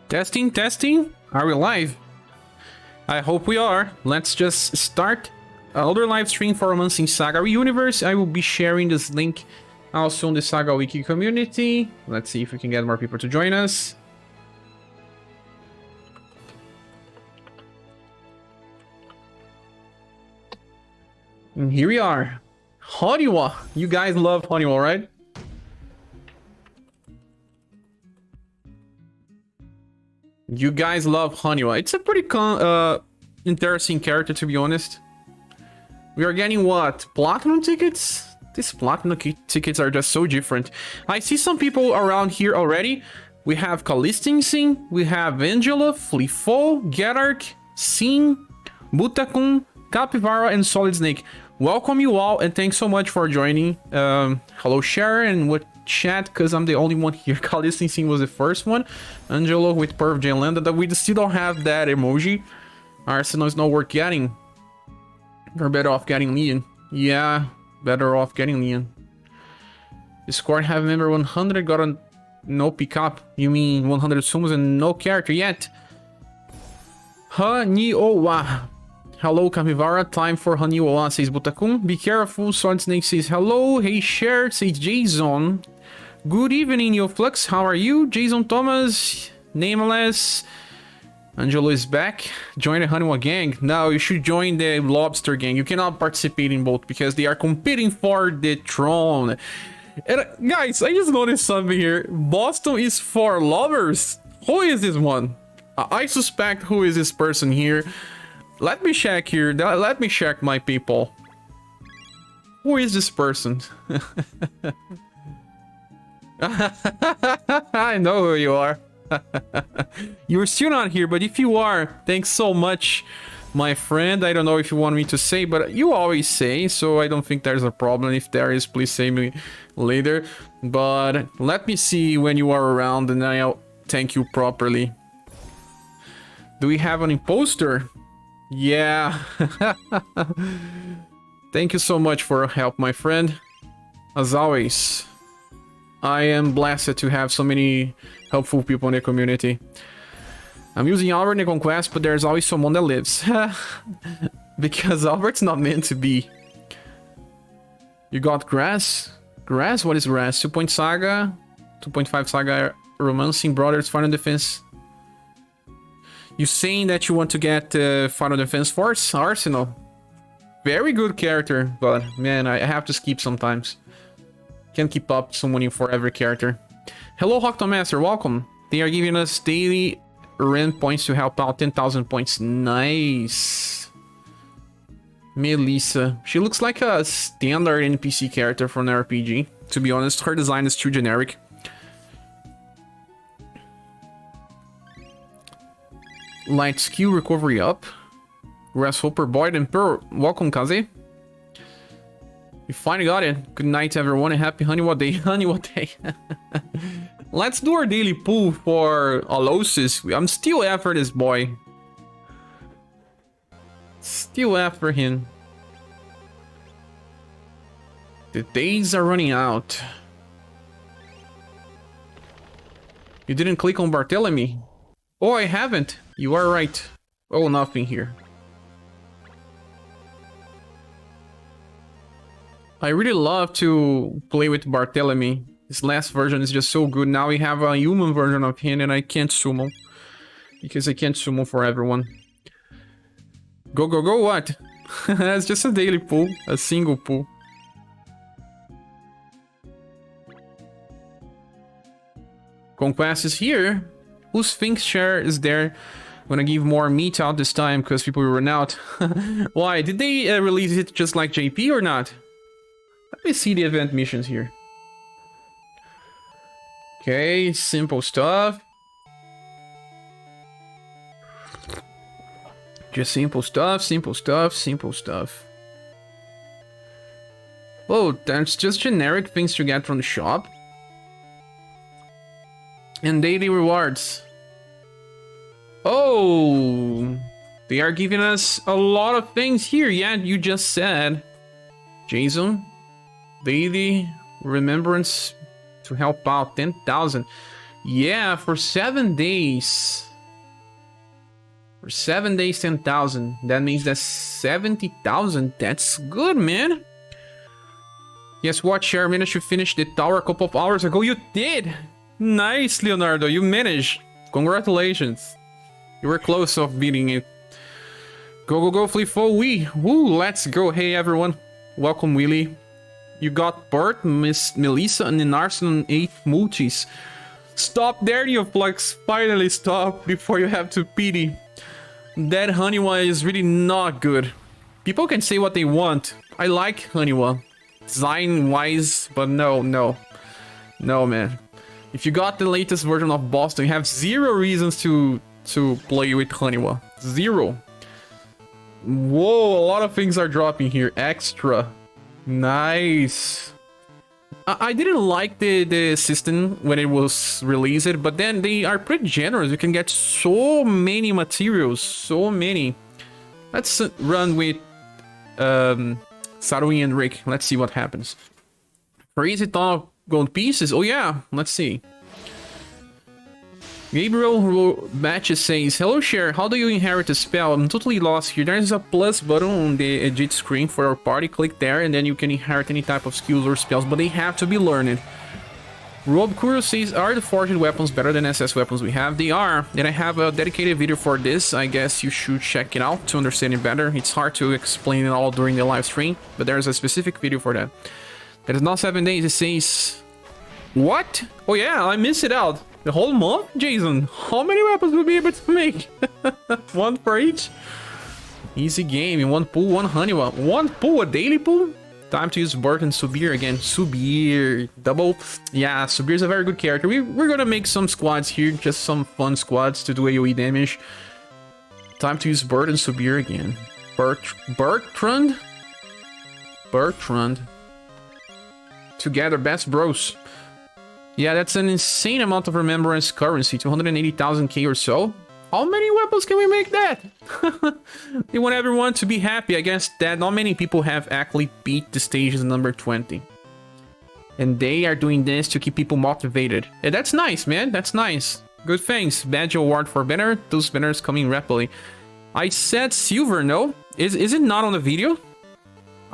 Testing, testing. Are we live? I hope we are. Let's just start another live stream for Romancing SaGa UniverSe. I will be sharing this link also on the SaGa Wiki community. Let's see if we can get more people to join us. And here we are. Honeywell. You guys love Honeywell, right? You guys love Honeywell. It's a pretty interesting character, to be honest. We are getting what? Platinum tickets? These platinum tickets are just so different. I see some people around here already. We have Kalistin, we have Angela, Flifo, Gerark, Sin, Butakun, Capivara, and Solid Snake. Welcome you all, and thanks so much for joining. Hello, Sharon, what chat, because I'm the only one here. Kalistin was the first one. Angelo with Perv J that we still don't have that emoji. Arsenal is not worth getting. You're better off getting Leon. Yeah, better off getting Leon. The squad have member 100 got a no pickup. You mean 100 sumos and no character yet? Haniowa. Hello, Capivara. Time for Haniowa, says Butakun. Be careful. Solid Snake says hello. Hey, Cher, says Jason. Good evening, Neoflux. How are you? Jason Thomas, Nameless. Angelo is back. Join the Honeywell gang. Now you should join the Lobster gang. You cannot participate in both because they are competing for the throne. And guys, I just noticed something here. Boston is for lovers. Who is this one? I suspect who is this person here. Let me check here. Let me check my people. Who is this person? I know who you are. You're still not here, but if you are, thanks so much, my friend. I don't know if you want me to say, but you always say, so I don't think there's a problem. If there is, please say me later. But let me see when you are around, and I'll thank you properly. Do we have an imposter? Yeah. Thank you so much for your help, my friend. As always, I am blessed to have so many helpful people in the community. I'm using Albert in the Conquest, but there's always someone that lives. Because Albert's not meant to be. You got grass? Grass? What is grass? 2. SaGa, 2.5 SaGa Romancing Brothers Final Defense. You saying that you want to get Final Defense Force? Arsenal. Very good character, but man, I have to skip sometimes. Can't keep up summoning for every character. Hello, Octomaster, welcome. They are giving us daily rent points to help out. 10,000 points. Nice. Melissa. She looks like a standard NPC character from an RPG. To be honest, her design is too generic. Light skill recovery up. Grasshopper Boyd and Pearl. Welcome, Kaze. We finally got it. Good night, everyone, and happy Honeywell Day. Honeywell Day. Let's do our daily pull for Alosis. I'm still after this boy. Still after him. The days are running out. You didn't click on Barthélemy? Oh, I haven't. You are right. Oh, nothing here. I really love to play with Barthélemy. His last version is just so good. Now we have a human version of him and I can't summon. Because I can't summon for everyone. Go, go, go, what? It's just a daily pull. A single pull. Conquest is here. Who thinks Cher is there? I'm gonna give more meat out this time because people will run out. Why? Did they release it just like JP or not? Let me see the event missions here. Okay, simple stuff. Just simple stuff, simple stuff, simple stuff. Oh, that's just generic things to get from the shop. And daily rewards. Oh, they are giving us a lot of things here. Yeah, you just said. Jason, daily remembrance to help out 10,000. Yeah, for 7 days. For 7 days, 10,000. That means that's 70,000. That's good, man. Guess what, Cher? I managed to finish the tower a couple of hours ago. You did! Nice, Leonardo. You managed. Congratulations. You were close of beating it. Go, go, go, Flifo. Woo, let's go. Hey, everyone. Welcome, Willy. You got Bert, Miss Melissa, and Narson 8 multis. Stop there, Neoflux. Finally stop before you have to pity. That Haniwa is really not good. People can say what they want. I like Haniwa. Design-wise, but no. No, man. If you got the latest version of Boston, you have zero reasons to play with Haniwa. Zero. Whoa, a lot of things are dropping here. Extra. Nice. I didn't like the system when it was released, but then they are pretty generous. You can get so many materials, so many. Let's run with Sarui and Rick. Let's see what happens. Crazy Top Gold Pieces. Oh yeah, let's see. Gabriel Matches says, hello Cher, how do you inherit a spell? I'm totally lost here. There's a plus button on the edit screen for our party. Click there and then you can inherit any type of skills or spells, but they have to be learned. Rob Kuro says, are the forged weapons better than SS weapons we have? They are. Then I have a dedicated video for this. I guess you should check it out to understand it better. It's hard to explain it all during the live stream, but there's a specific video for that. It is not 7 days, it says... What? Oh yeah, I missed it out. The whole month? Jason, how many weapons will be able to make? One for each? Easy game. In one pool, one Haniwa. One pool, a daily pool? Time to use Bert and Subir again. Subir. Double. Yeah, Subir is a very good character. We're gonna make some squads here. Just some fun squads to do AoE damage. Time to use Bert and Subir again. Bertrand? Together, best bros. Yeah, that's an insane amount of remembrance currency, 280,000k or so. How many weapons can we make that? They want everyone to be happy. I guess that not many people have actually beat the stages number 20. And they are doing this to keep people motivated. And that's nice, man. That's nice. Good things. Badge award for banner. Those banners coming rapidly. I said silver, no? Is it not on the video?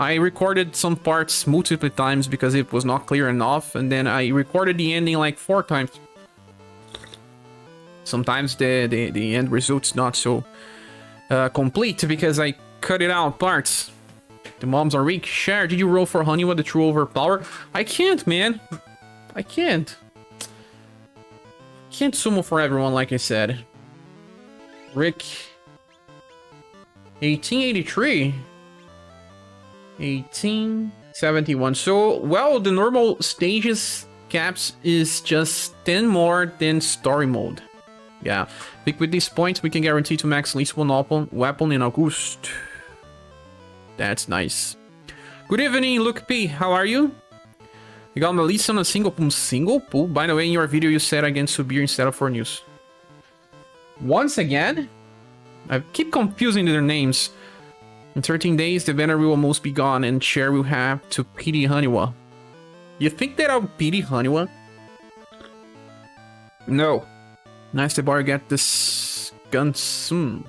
I recorded some parts multiple times because it was not clear enough, and then I recorded the ending like 4 times. Sometimes the end result's not so complete because I cut it out parts. The moms are weak. Cher, did you roll for Haniwa, the true overpower? I can't, man. I can't. Can't summon for everyone, like I said. Rick. 1883. 1871. So, well, the normal stages caps is just 10 more than story mode. Yeah. I think with these points, we can guarantee to max at least one weapon in August. That's nice. Good evening, Luke P. How are you? You got Melissa on a single pool. By the way, in your video, you said against Subir instead of for news. Once again? I keep confusing their names. In 13 days, the banner will almost be gone, and Cher will have to pity Haniwa. You think that I'll pity Haniwa? No. Nice to bar get this gun soon.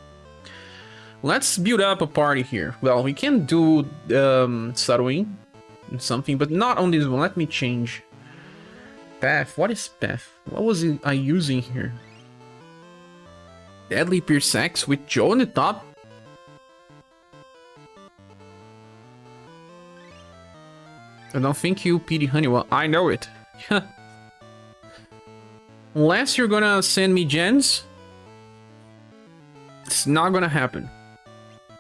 Let's build up a party here. Well, we can do Sarui and something, but not on this one. Let me change. Path. What is path? What was I using here? Deadly Pierce Axe with Joe on the top? I don't think you pity Haniwa. I know it. Unless you're gonna send me gens, it's not gonna happen.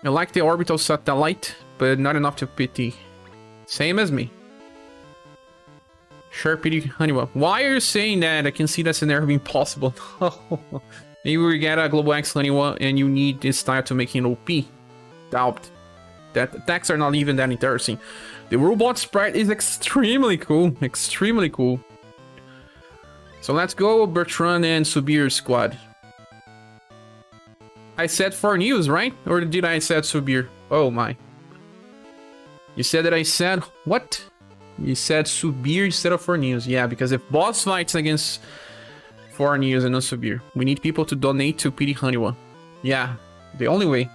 I like the orbital satellite, but not enough to pity. Same as me. Sure, pity Haniwa. Why are you saying that? I can see that scenario being possible. Maybe we get a Global X Haniwa and you need this style to make him OP. Doubt. That attacks are not even that interesting. The robot sprite is extremely cool. Extremely cool. So let's go Bertrand and Subir squad. I said for news, right? Or did I said Subir? Oh my. You said that I said... What? You said Subir instead of for news. Yeah, because if boss fights against for news and ScherBR. We need people to donate to Pity Haniwa. Yeah, the only way.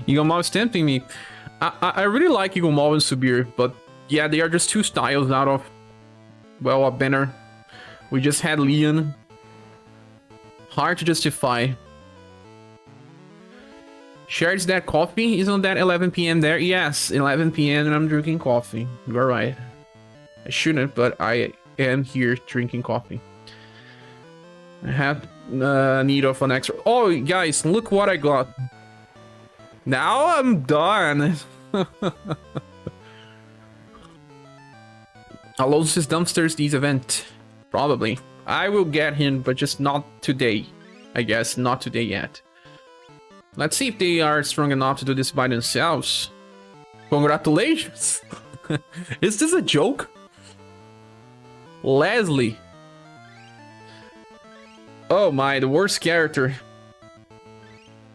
Eagle Mob is tempting me. I really like Eagle Mob and ScherBR, but yeah, they are just two styles out of, well, a banner. We just had Leon. Hard to justify. Shares that coffee? Isn't that 11 p.m. there? Yes, 11 p.m. and I'm drinking coffee. You are right. I shouldn't, but I am here drinking coffee. I have need of an extra. Oh, guys, look what I got. Now I'm done. Alonso's Dumpsters These event. Probably. I will get him, but just not today. I guess not today yet. Let's see if they are strong enough to do this by themselves. Congratulations! Is this a joke? Leslie. Oh my, the worst character.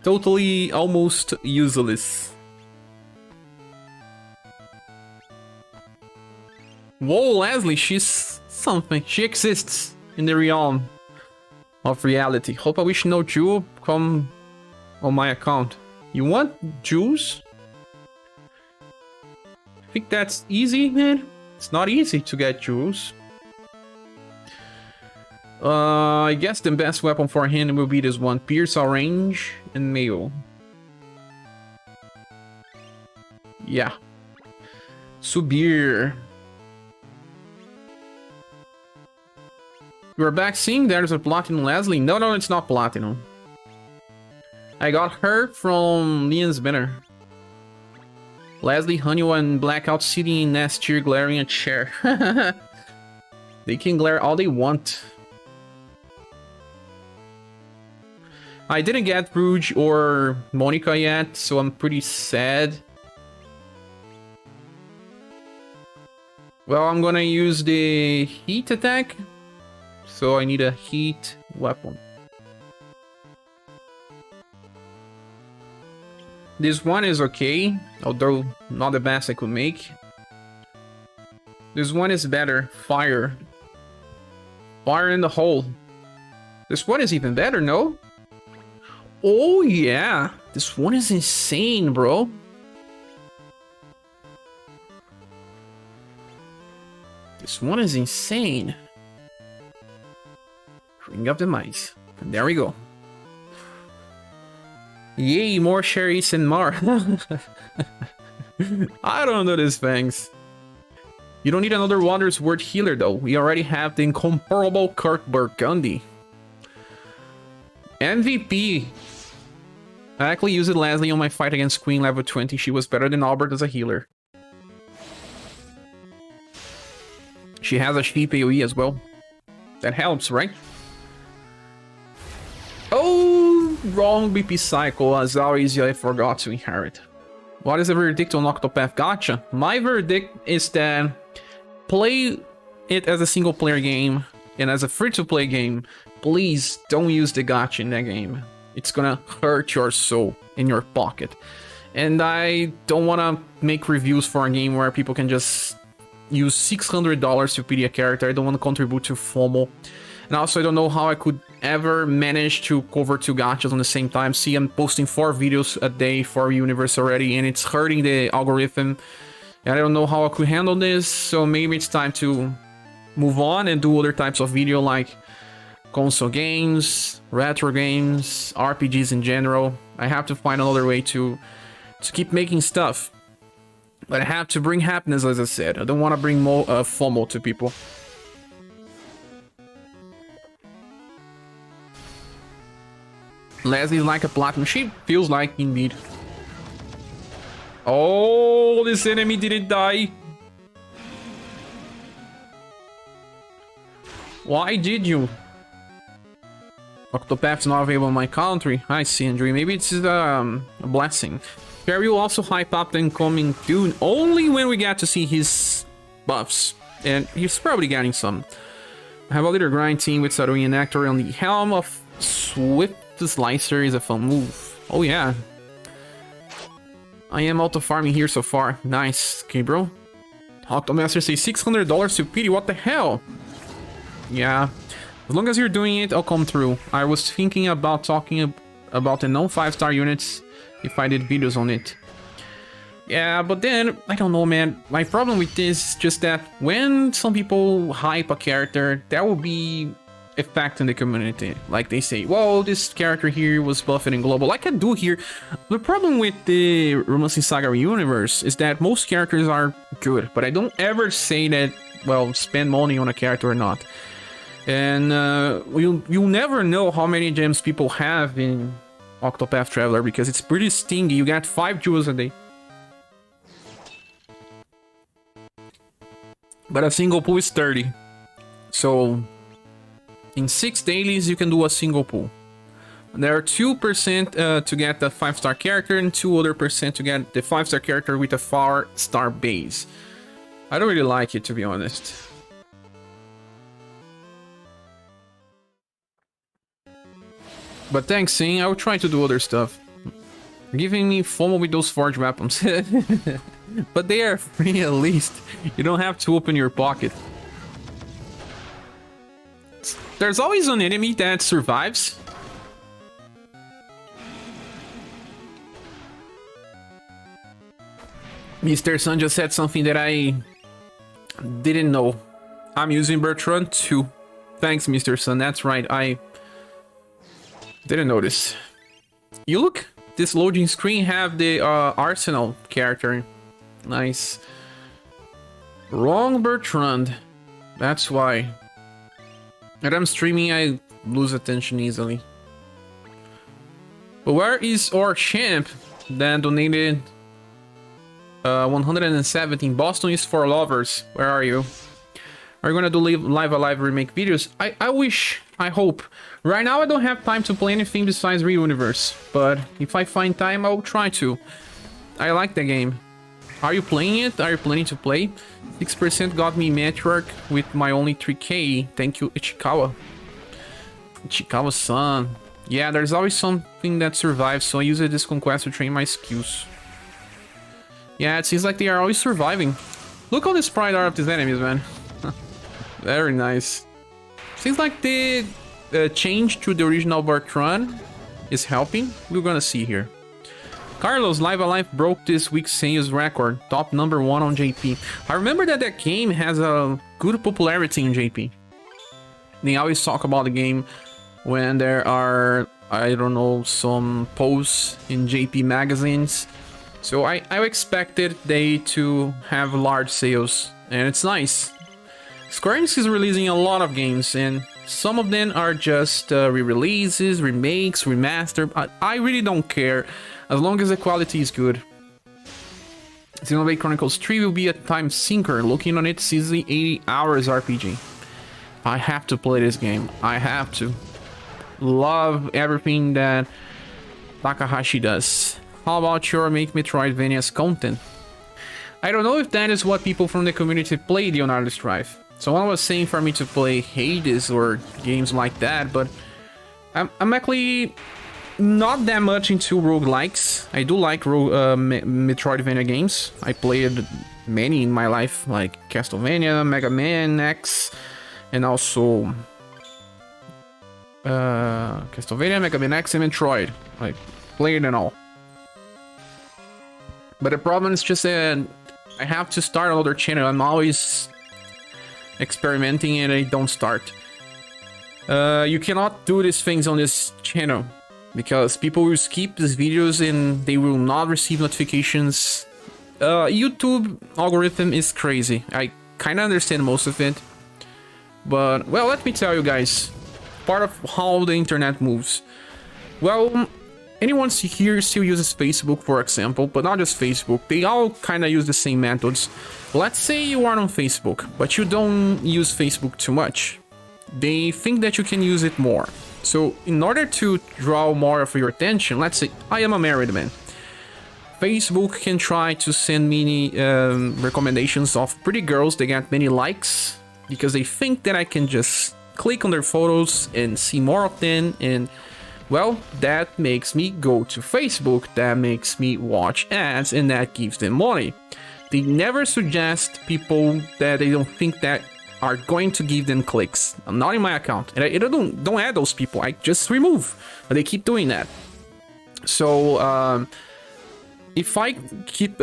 Totally almost useless. Whoa, Leslie, she's something. She exists in the realm of reality. Hope I wish no Jew come on my account. You want Jews? Think that's easy, man? It's not easy to get Jews. I guess the best weapon for him will be this one. Pierce our range and mail. Yeah. ScherBR. We're back seeing there's a Platinum Leslie. No, it's not Platinum. I got her from Leon's banner. Leslie, Haniwa, and Blackout sitting in S tier glaring at Cher. They can glare all they want. I didn't get Rouge or Monica yet, so I'm pretty sad. Well, I'm gonna use the heat attack. So I need a heat weapon. This one is okay, although not the best I could make. This one is better. Fire. Fire in the hole. This one is even better, no? Oh yeah, this one is insane, bro. This one is insane. Ring up the mice. And there we go. Yay, more cherries and more. I don't know these things. You don't need another Wonders Word healer though. We already have the incomparable Kirk Burgundy. MVP. I actually used Leslie on my fight against Queen level 20. She was better than Albert as a healer. She has a sheep AoE as well. That helps, right? Oh, wrong BP cycle. As always, I forgot to inherit. What is the verdict on Octopath Gacha? My verdict is that play it as a single player game and as a free-to-play game. Please don't use the gacha in that game. It's gonna hurt your soul in your pocket. And I don't want to make reviews for a game where people can just use $600 to pity a character. I don't want to contribute to FOMO. And also I don't know how I could ever manage to cover 2 gachas on the same time. See, I'm posting 4 videos a day for UniverSe already and it's hurting the algorithm. And I don't know how I could handle this. So maybe it's time to move on and do other types of video like console games, retro games, RPGs in general. I have to find another way to keep making stuff. But I have to bring happiness, as I said. I don't want to bring more FOMO to people. Leslie's like a platinum. She feels like, indeed. Oh, this enemy didn't die. Why did you? Octopath's not available in my country. I see, Andrew. Maybe it's a blessing. Perry will also hype up the incoming Dune only when we get to see his buffs. And he's probably getting some. I have a little grind team with Saruin and Nectar on the helm of Swift Slicer is a fun move. Oh yeah. I am auto farming here so far. Nice. Okay, bro. Octomaster says $600 to pity. What the hell? Yeah. As long as you're doing it, I'll come through. I was thinking about talking about the non-5-star units if I did videos on it. Yeah, but then, I don't know, man. My problem with this is just that when some people hype a character, that will be effect in the community. Like they say, well, this character here was buffed in global, like I do here. The problem with the Romancing Saga UniverSe is that most characters are good, but I don't ever say that, well, spend money on a character or not. And you'll never know how many gems people have in Octopath Traveler because it's pretty stingy. You get 5 jewels a day. But a single pool is 30. So in 6 dailies, you can do a single pool. There are 2% to get the 5-star character and 2 other percent to get the 5-star character with a 4-star base. I don't really like it, to be honest. But thanks, Sing. I will try to do other stuff. You're giving me FOMO with those forged weapons. But they are free at least. You don't have to open your pocket. There's always an enemy that survives. Mr. Sun just said something that I didn't know. I'm using Bertrand too. Thanks, Mr. Sun. That's right. I didn't notice. You look, this loading screen have the Arsenal character. Nice. Wrong Bertrand. That's why. When I'm streaming, I lose attention easily. But where is our champ that donated 117? Boston is for lovers. Where are you? Are you gonna do live alive remake videos? I wish, I hope. Right now I don't have time to play anything besides UniverSe, but if I find time, I'll try to. I like the game. Are you playing it? Are you planning to play? 6% got me Meteork with my only 3k. Thank you, Ichikawa. Ichikawa-san. Yeah, there's always something that survives, so I use this Conquest to train my skills. Yeah, it seems like they are always surviving. Look how the sprite are of these enemies, man. Very nice. Seems like the change to the original Bertrand is helping. We're gonna see here. Carlos, Live Alive broke this week's sales record. Top number 1 on JP. I remember that that game has a good popularity in JP. They always talk about the game when there are, I don't know, some posts in JP magazines. So I expected they to have large sales, and it's nice. Square Enix is releasing a lot of games, and some of them are just re-releases, remakes, remaster. I really don't care, as long as the quality is good. Xenoblade Chronicles 3 will be a time sinker. Looking on it, easily 80 hours RPG. I have to play this game. I have to. Love everything that Takahashi does. How about your Make Metroidvania's content? I don't know if that is what people from the community play the Leonardo Strife. Someone was saying for me to play Hades or games like that, but I'm actually not that much into roguelikes. I do like Metroidvania games. I played many in my life, like Castlevania, Mega Man X, and also Castlevania, Mega Man X, and Metroid. I played them all. But the problem is just that I have to start another channel. I'm always experimenting and I don't start. You cannot do these things on this channel because people will skip these videos and they will not receive notifications. YouTube algorithm is crazy. I kind of understand most of it. But, well, let me tell you guys, part of how the internet moves. Well, anyone here still uses Facebook, for example, but not just Facebook. They all kind of use the same methods. Let's say you are on Facebook, but you don't use Facebook too much. They think that you can use it more. So in order to draw more of your attention, let's say I am a married man. Facebook can try to send me recommendations of pretty girls that get many likes because they think that I can just click on their photos and see more of them, and well, that makes me go to Facebook, that makes me watch ads, and that gives them money. They never suggest people that they don't think that are going to give them clicks. Not in my account. And I don't add those people. I just remove. But they keep doing that. So if I keep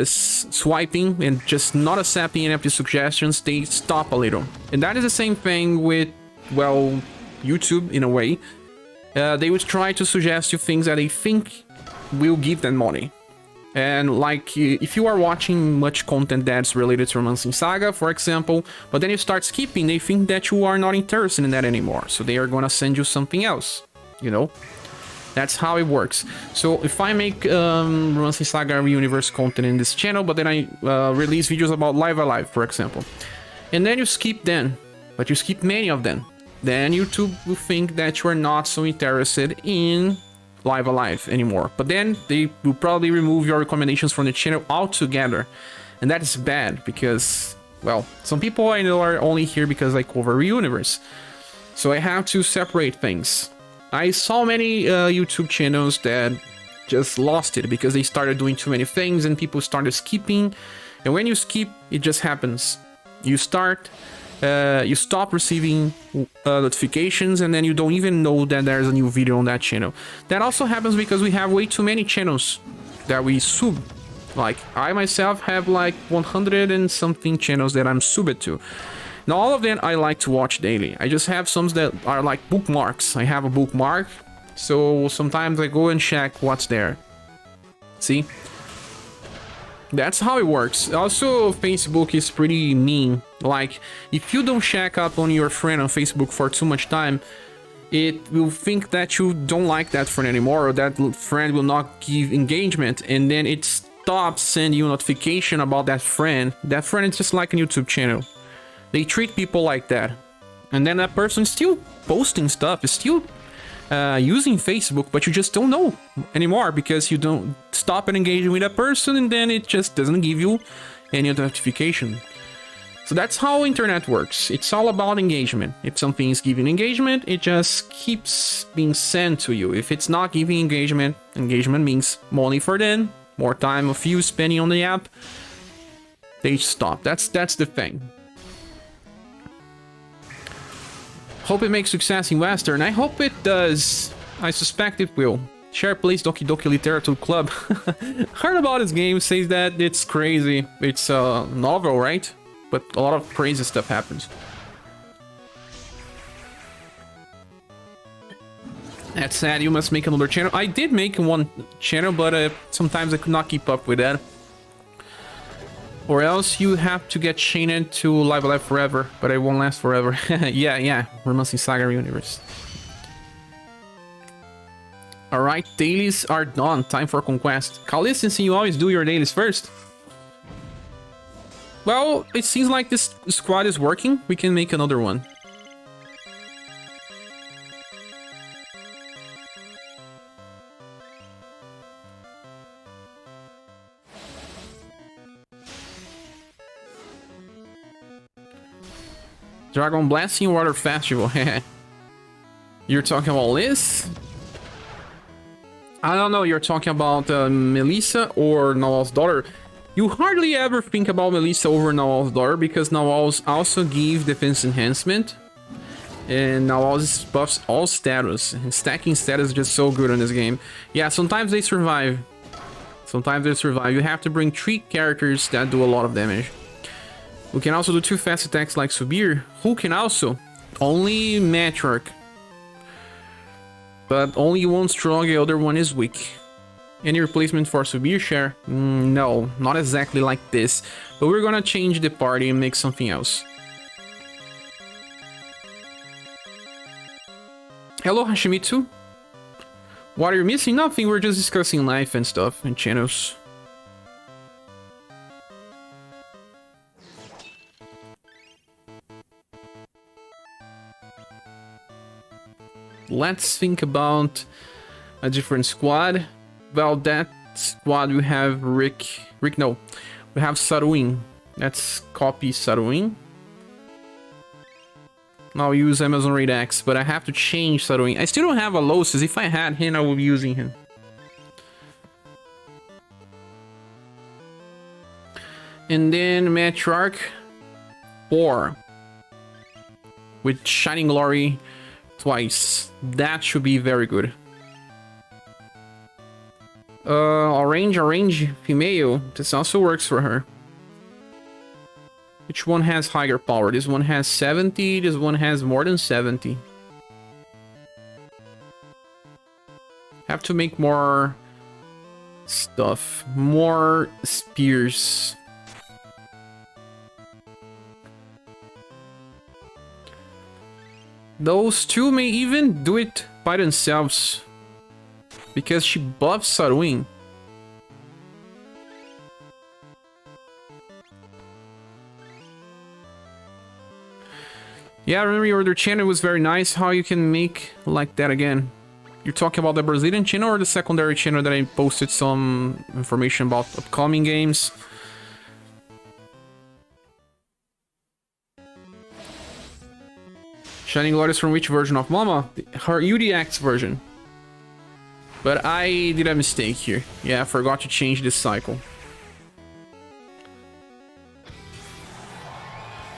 swiping and just not accepting any of the suggestions, they stop a little. And that is the same thing with, well, YouTube in a way. They would try to suggest you things that they think will give them money. And like, if you are watching much content that's related to Romancing Saga, for example, but then you start skipping, they think that you are not interested in that anymore. So they are gonna send you something else, you know? That's how it works. So if I make Romancing Saga UniverSe content in this channel, but then I release videos about Live Alive, for example, and then you skip them, but you skip many of them, then YouTube will think that you are not so interested in Live Alive anymore. But then they will probably remove your recommendations from the channel altogether. And that is bad because, well, some people I know are only here because I cover UniverSe. So I have to separate things. I saw many YouTube channels that just lost it because they started doing too many things and people started skipping. And when you skip, it just happens. You stop receiving notifications, and then you don't even know that there's a new video on that channel. That also happens because we have way too many channels that we sub. Like, I myself have like 100 and something channels that I'm subbed to. Now, all of them I like to watch daily. I just have some that are like bookmarks. I have a bookmark, so sometimes I go and check what's there. See? That's how it works. Also, Facebook is pretty mean. Like, if you don't check up on your friend on Facebook for too much time, it will think that you don't like that friend anymore, or that friend will not give engagement, and then it stops sending you a notification about that friend. That friend is just like a YouTube channel. They treat people like that. And then that person is still posting stuff, is still using Facebook, but you just don't know anymore because you don't stop and engaging with that person, and then it just doesn't give you any notification. So that's how internet works. It's all about engagement. If something is giving engagement, it just keeps being sent to you. If it's not giving engagement, engagement means money for them, more time of you spending on the app, they stop. That's the thing. Hope it makes success in Western. I hope it does. I suspect it will. Share plays Doki Doki Literature Club. Heard about this game, says that it's crazy. It's a novel, right? But a lot of crazy stuff happens. That said, you must make another channel. I did make one channel, but sometimes I could not keep up with that. Or else you have to get chained to Live Alive forever, but it won't last forever. yeah, Romancing Saga UniverSe. Alright, dailies are done. Time for Conquest. Khalid, since you always do your dailies first. Well, it seems like this squad is working. We can make another one. Dragon Blasting Water Festival. You're talking about Liz? I don't know, you're talking about Melissa or Nawal's daughter. You hardly ever think about Melissa over Nawal's daughter because Nawal's also give defense enhancement. And Nawal's buffs all status. And stacking status is just so good in this game. Yeah, sometimes they survive. Sometimes they survive. You have to bring 3 characters that do a lot of damage. We can also do 2 fast attacks like ScherBR. Who can also? Only Matriarch. But only one strong, the other one is weak. Any replacement for ScherBR share? No, not exactly like this. But we're gonna change the party and make something else. Hello, Hashimitsu. What are you missing? Nothing, we're just discussing life and stuff and channels. Let's think about a different squad. Well, that squad we have Rick, no. We have Saruin. Let's copy Saruin. I'll use Amazon Raid X, but I have to change Saruin. I still don't have Alosis. If I had him, I would be using him. And then Matriarch 4. with Shining Glory twice. That should be very good. Orange female. This also works for her. Which one has higher power? This one has 70, this one has more than 70. Have to make more stuff. More spears. Those two may even do it by themselves. Because she buffs Sarwin. Yeah, I remember your other channel was very nice. How you can make like that again? You're talking about the Brazilian channel or the secondary channel that I posted some information about upcoming games? Shining Light is from which version of Mama? Her UDX version. But I did a mistake here. Yeah, I forgot to change this cycle.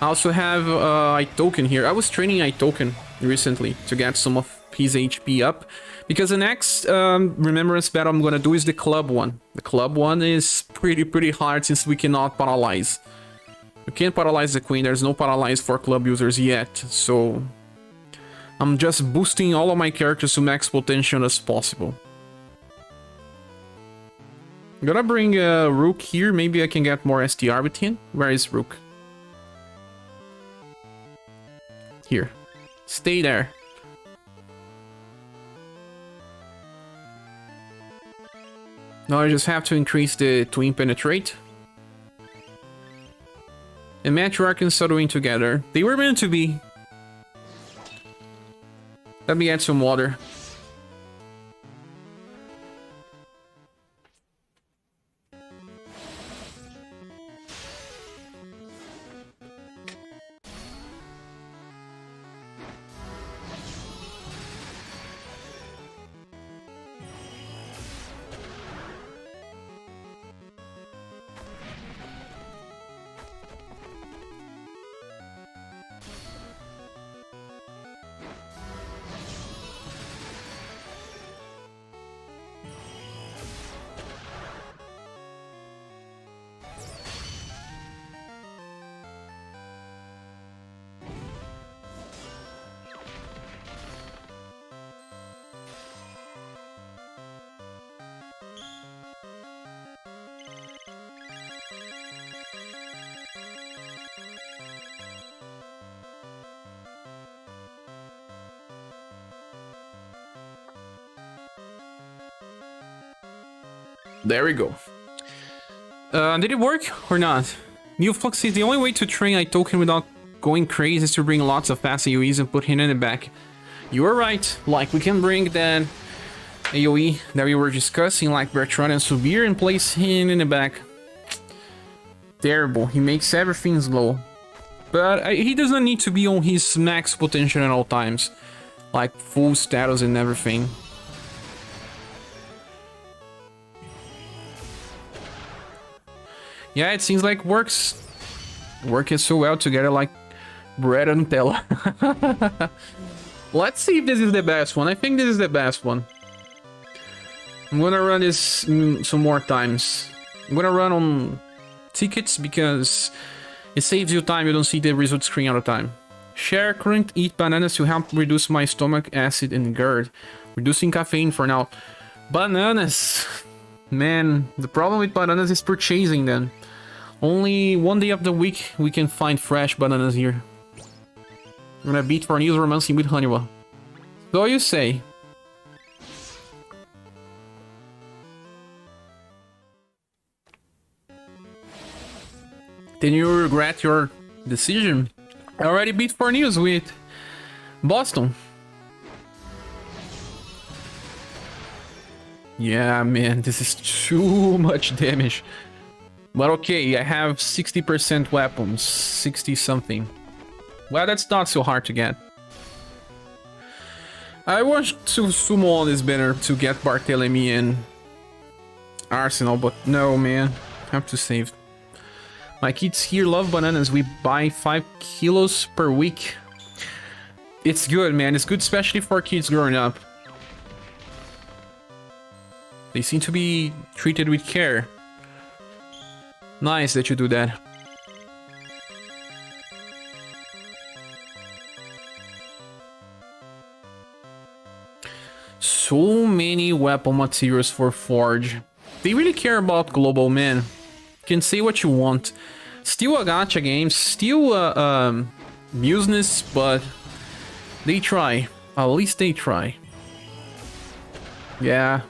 I also have iToken here. I was training iToken recently to get some of his HP up. Because the next Remembrance battle I'm gonna do is the club one. The club one is pretty hard since we cannot paralyze. You can't paralyze the queen, there's no paralyze for club users yet. So I'm just boosting all of my characters to max potential as possible. I'm gonna bring Rook here, maybe I can get more STR with him. Where is Rook? Here. Stay there. Now I just have to increase the twin penetrate. And Matriarch and Sudowin together. They were meant to be. Let me add some water. There we go. Did it work or not? New Flux is the only way to train iToken without going crazy is to bring lots of fast AoEs and put him in the back. You are right. Like, we can bring that AoE that we were discussing, like Bertrand and Subir, and place him in the back. Terrible. He makes everything slow. But he doesn't need to be on his max potential at all times. Like, full status and everything. Yeah, it seems like working so well together like bread and Nutella. Let's see if this is the best one. I think this is the best one. I'm gonna run this some more times. I'm gonna run on tickets because it saves you time. You don't see the result screen all the time. Share current eat bananas to help reduce my stomach acid and GERD. Reducing caffeine for now. Bananas! Man, the problem with bananas is purchasing them. Only one day of the week we can find fresh bananas here. I'm gonna beat for news romancing with Honeywell. So you say. Then you regret your decision. I already beat for news with Boston. Yeah, man, this is too much damage. But okay, I have 60% weapons, 60 something. Well, that's not so hard to get. I want to sumo on this banner to get Barthélemy and Arsenal, but no, man, I have to save. My kids here love bananas. We buy 5 kilos per week. It's good, man. It's good, especially for kids growing up. They seem to be treated with care. Nice that you do that. So many weapon materials for Forge. They really care about global, man. You can say what you want. Still a gacha game, still a business, but they try. At least they try. Yeah,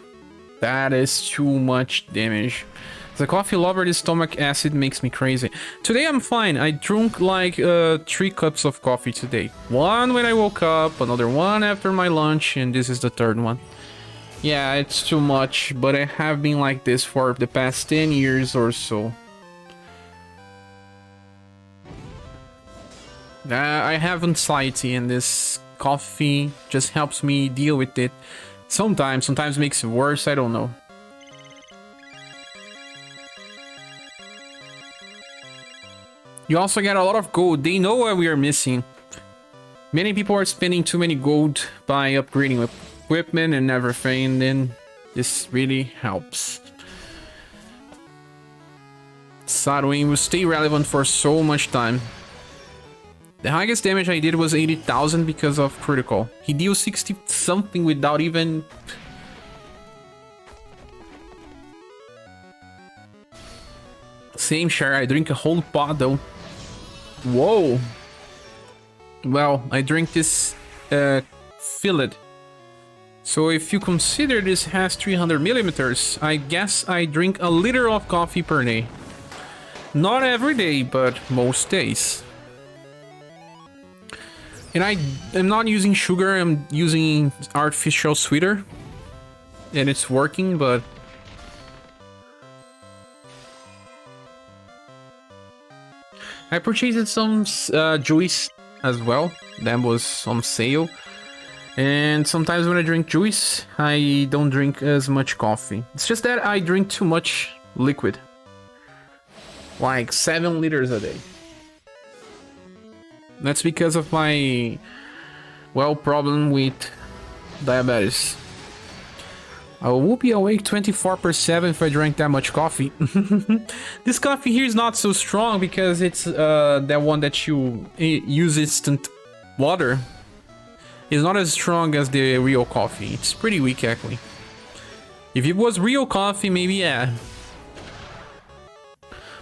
that is too much damage. As a coffee lover, this stomach acid makes me crazy. Today I'm fine. I drank like 3 cups of coffee today. One when I woke up, another one after my lunch, and this is the 3rd one. Yeah, it's too much, but I have been like this for the past 10 years or so. I have anxiety, and this coffee just helps me deal with it. Sometimes makes it worse, I don't know. You also get a lot of gold. They know what we are missing. Many people are spending too many gold by upgrading equipment and everything, and this really helps. Sadwin will stay relevant for so much time. The highest damage I did was 80,000 because of critical. He deals 60 something without even... Same share, I drink a whole pot though. Whoa. Well, I drink this fillet. So if you consider this has 300 millimeters, I guess I drink a liter of coffee per day. Not every day, but most days. And I'm not using sugar, I'm using artificial sweetener. And it's working, but... I purchased some juice as well. That was on sale. And sometimes when I drink juice, I don't drink as much coffee. It's just that I drink too much liquid. Like 7 liters a day. That's because of my, well, problem with diabetes. I will be awake 24/7 if I drank that much coffee. This coffee here is not so strong because it's that one that you use instant water. It's not as strong as the real coffee. It's pretty weak actually. If it was real coffee, maybe yeah.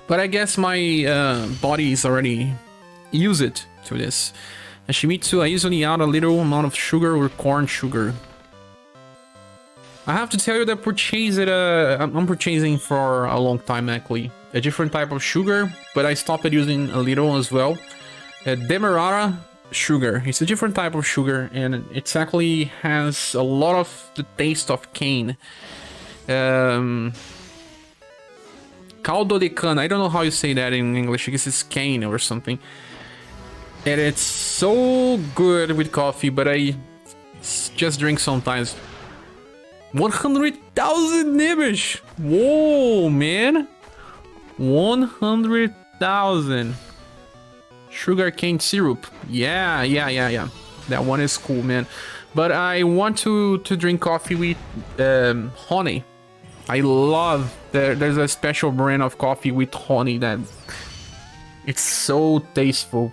But I guess my body is already used to this. And Shimizu, I usually add a little amount of sugar or corn sugar. I have to tell you that I'm purchasing for a long time actually. A different type of sugar, but I stopped using a little as well. Demerara sugar. It's a different type of sugar, and it actually has a lot of the taste of cane. Caldo de cana. I don't know how you say that in English. I guess it's cane or something. And it's so good with coffee, but I just drink sometimes. 100,000 image! Whoa, man! 100,000. Sugarcane syrup. Yeah. That one is cool, man. But I want to drink coffee with honey. I love that there's a special brand of coffee with honey that it's so tasteful.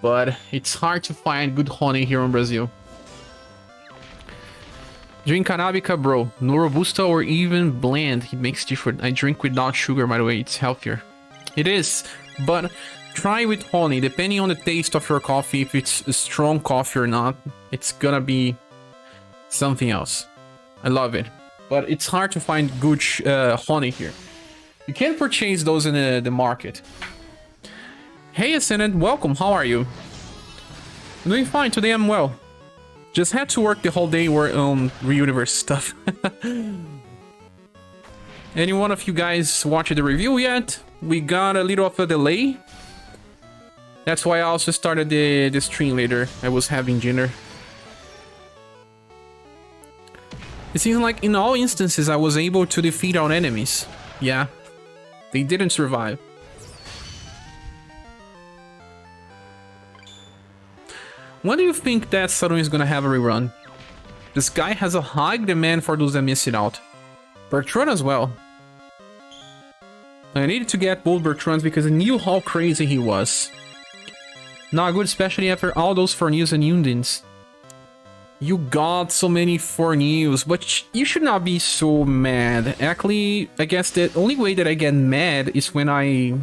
But it's hard to find good honey here in Brazil. Drink Arabica, bro. No Robusta or even blend. It makes different. I drink without sugar, by the way. It's healthier. It is. But try with honey. Depending on the taste of your coffee, if it's a strong coffee or not, it's gonna be something else. I love it. But it's hard to find good honey here. You can purchase those in the market. Hey Ascendant, welcome, how are you? I'm doing fine, today I'm well. Just had to work the whole day on UniverSe stuff. Any one of you guys watched the review yet? We got a little of a delay. That's why I also started the stream later. I was having dinner. It seems like in all instances I was able to defeat all enemies. Yeah, they didn't survive. When do you think that Sudden is gonna have a rerun? This guy has a high demand for those that miss it out. Bertrand as well. I needed to get both Bertrands because I knew how crazy he was. Not good, especially after all those Fornews and Undines. You got so many Fornews, but you should not be so mad. Actually, I guess the only way that I get mad is when I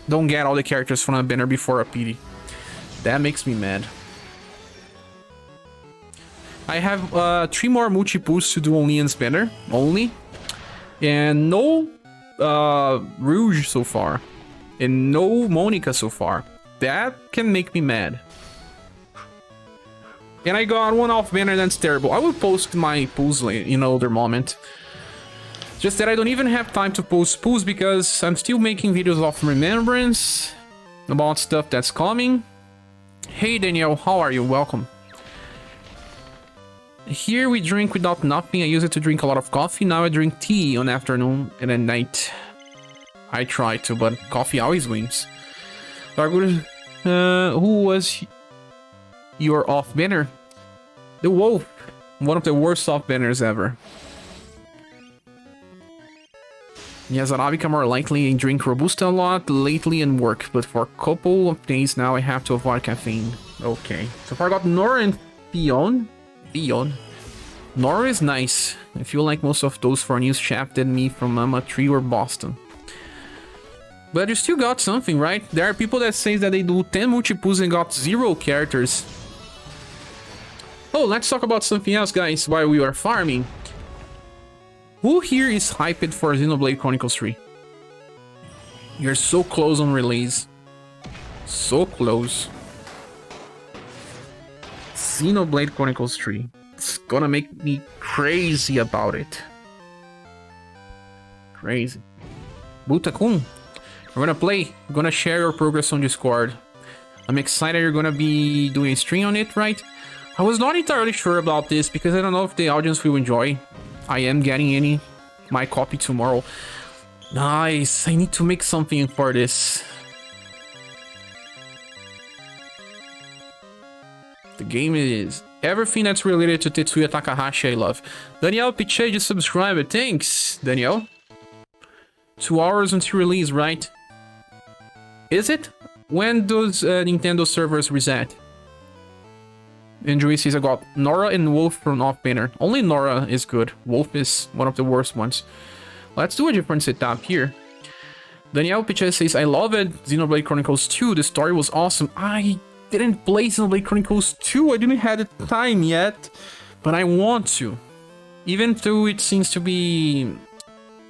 don't get all the characters from a banner before a PD. That makes me mad. I have 3 more multi-pools to do on Leon's banner, only. And no Rouge so far. And no Monica so far. That can make me mad. And I got 1 off banner, that's terrible. I will post my pools in another moment. Just that I don't even have time to post pools because I'm still making videos of remembrance about stuff that's coming. Hey Danielle, how are you? Welcome. Here we drink without nothing. I use it to drink a lot of coffee. Now I drink tea on afternoon and at night. I try to, but coffee always wins. Who was your off banner? The Wolf. One of the worst off banners ever. Yes, Arabica more likely and drink Robusta a lot lately and work, but for a couple of days now I have to avoid caffeine. Okay. So far I got Nora and Theon. Nora is nice. I feel like most of those Fornews shafted me from Mama 3 or Boston. But you still got something, right? There are people that say that they do 10 multi-pools and got 0 characters. Oh, let's talk about something else, guys, while we are farming. Who here is hyped for Xenoblade Chronicles 3? You're so close on release. So close. Xenoblade Chronicles 3. It's gonna make me crazy about it. Crazy. Butakun, we're gonna play. We're gonna share your progress on Discord. I'm excited you're gonna be doing a stream on it, right? I was not entirely sure about this because I don't know if the audience will enjoy. I am getting my copy tomorrow. Nice. I need to make something for this. The game is everything that's related to Tetsuya Takahashi I love. Danielle Piche just subscribed. Thanks, Danielle. 2 hours until release, right? Is it? When does Nintendo servers reset? Andrew says I got Nora and Wolf from off banner. Only Nora is good. Wolf is one of the worst ones. Let's do a different setup here. Danielle Piche says I love it. Xenoblade Chronicles 2. The story was awesome. I didn't play Xenoblade Chronicles 2. I didn't have the time yet, but I want to. Even though it seems to be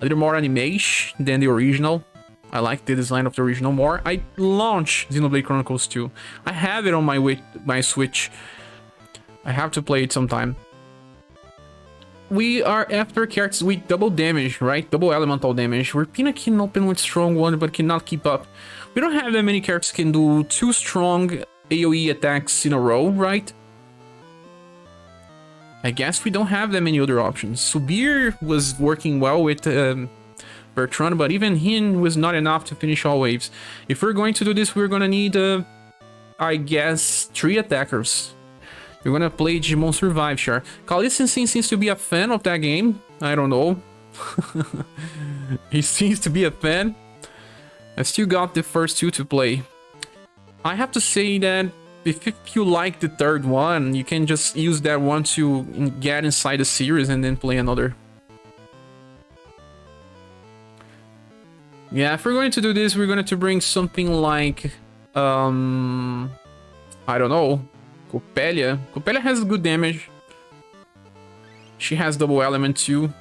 a little more animation than the original. I like the design of the original more. I launched Xenoblade Chronicles 2. I have it on my Switch. I have to play it sometime. We are after characters with double damage, right? Double elemental damage. Rapina can open with strong one, but cannot keep up. We don't have that many characters can do 2 strong AoE attacks in a row, right? I guess we don't have that many other options. ScherBR was working well with Bertrand, but even him was not enough to finish all waves. If we're going to do this, we're gonna need, I guess, 3 attackers. You're gonna play Digimon Survive, sure. Callisto seems to be a fan of that game. I don't know. He seems to be a fan. I still got the first 2 to play. I have to say that if you like the 3rd one, you can just use that one to get inside the series and then play another. Yeah, if we're going to do this, we're going to bring something like... I don't know. Coppelia. Coppelia has good damage. She has double element too.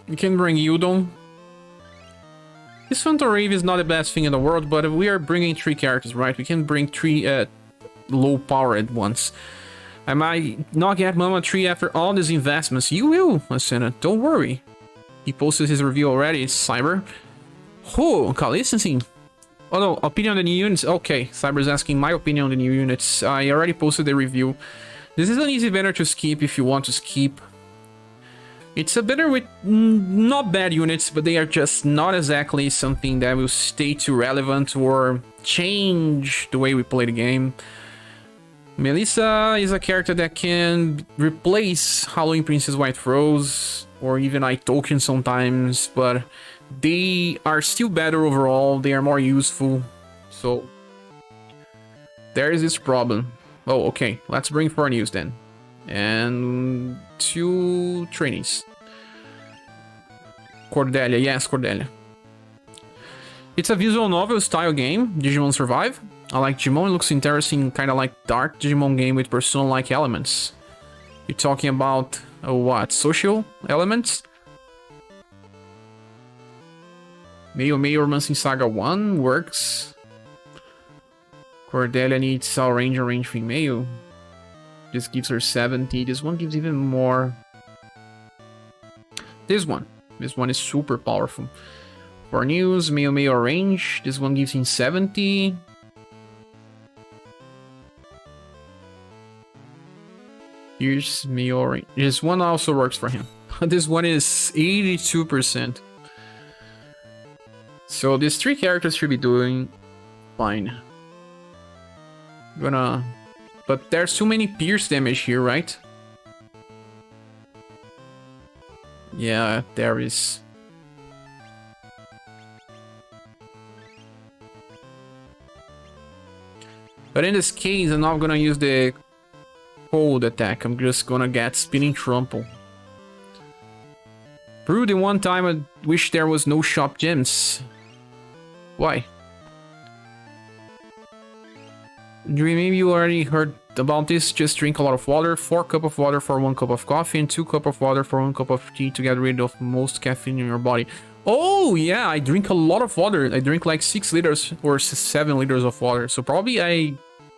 We can bring Udon. This Phantom Rave is not the best thing in the world, but we are bringing 3 characters, right? We can bring 3 low powered ones. I might not get Mama 3 after all these investments. You will, Asena. Don't worry. He posted his review already. It's Cyber. Oh, Callistencing. Oh no, opinion on the new units. Okay, Cyber's asking my opinion on the new units. I already posted the review. This is an easy banner to skip if you want to skip. It's a better with not bad units, but they are just not exactly something that will stay too relevant or change the way we play the game. Melissa is a character that can replace Halloween Princess White Rose or even Itoken sometimes, but they are still better overall. They are more useful, so there is this problem. Oh, okay, let's bring 4 news then. And 2 trainees. Cordelia, yes, Cordelia. It's a visual novel style game, Digimon Survive. I like Digimon, it looks interesting, kind of like dark Digimon game with Persona-like elements. You're talking about, what, social elements? Mei Romancing Saga 1 works. Cordelia needs our range female. This gives her 70. This one gives even more. This one is super powerful. For news, Mei range. This one gives him 70. Here's Mei range. This one also works for him. This one is 82%. So these 3 characters should be doing fine. But there's too many pierce damage here, right? Yeah, there is. But in this case, I'm not gonna use the cold attack. I'm just gonna get Spinning Trample. Brew, the one time I wish there was no shop gems. Why? Maybe you already heard about this. Just drink a lot of water. 4 cups of water for 1 cup of coffee and 2 cups of water for 1 cup of tea to get rid of most caffeine in your body. Oh yeah, I drink a lot of water. I drink like 6 liters or 7 liters of water. So probably I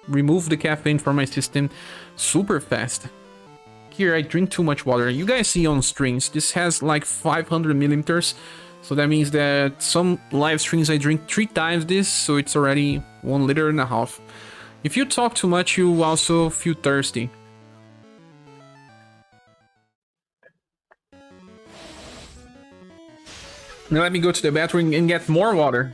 remove the caffeine from my system super fast. Here I drink too much water. You guys see on streams, this has like 500 milliliters. So that means that some live streams I drink 3 times this, so it's already 1.5 liters. If you talk too much, you also feel thirsty. Now let me go to the bathroom and get more water.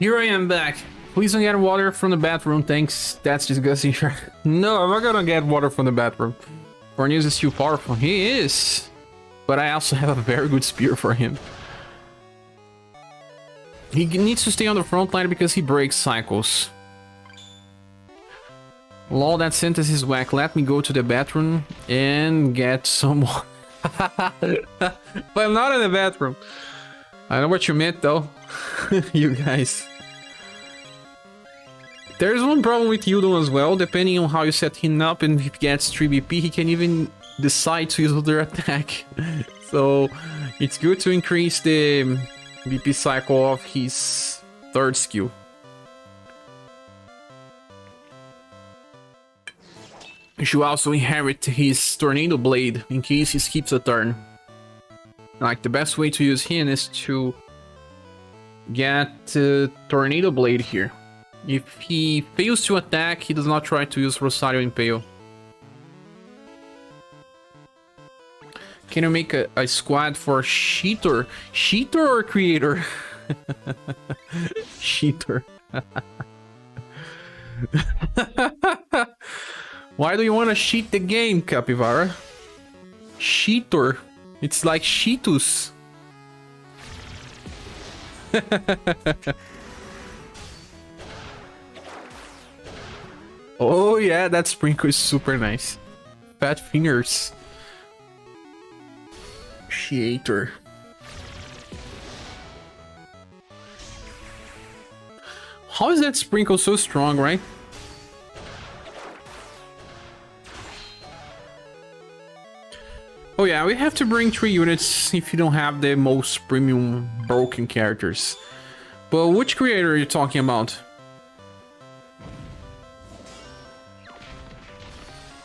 Here I am back. Please don't get water from the bathroom, thanks. That's disgusting. No, I'm not gonna get water from the bathroom. Cornelius is too powerful. He is. But I also have a very good spear for him. He needs to stay on the front line because he breaks cycles. Lol, that sentence is whack. Let me go to the bathroom and get some water. But I'm not in the bathroom. I know what you meant though. You guys. There's one problem with Yudon as well. Depending on how you set him up and if he gets 3 BP, he can even decide to use other attack. So it's good to increase the BP cycle of his 3rd skill. You should also inherit his Tornado Blade in case he skips a turn. Like, the best way to use him is to get Tornado Blade here. If he fails to attack, he does not try to use Rosario Impale. Can you make a squad for Cheater? Cheater or Creator? Cheater. Why do you want to cheat the game, Capivara? Cheater. It's like Cheetos. Oh yeah, that sprinkle is super nice. Fat fingers. Cheater. How is that sprinkle so strong, right? Oh yeah, we have to bring 3 units if you don't have the most premium broken characters. But which creator are you talking about?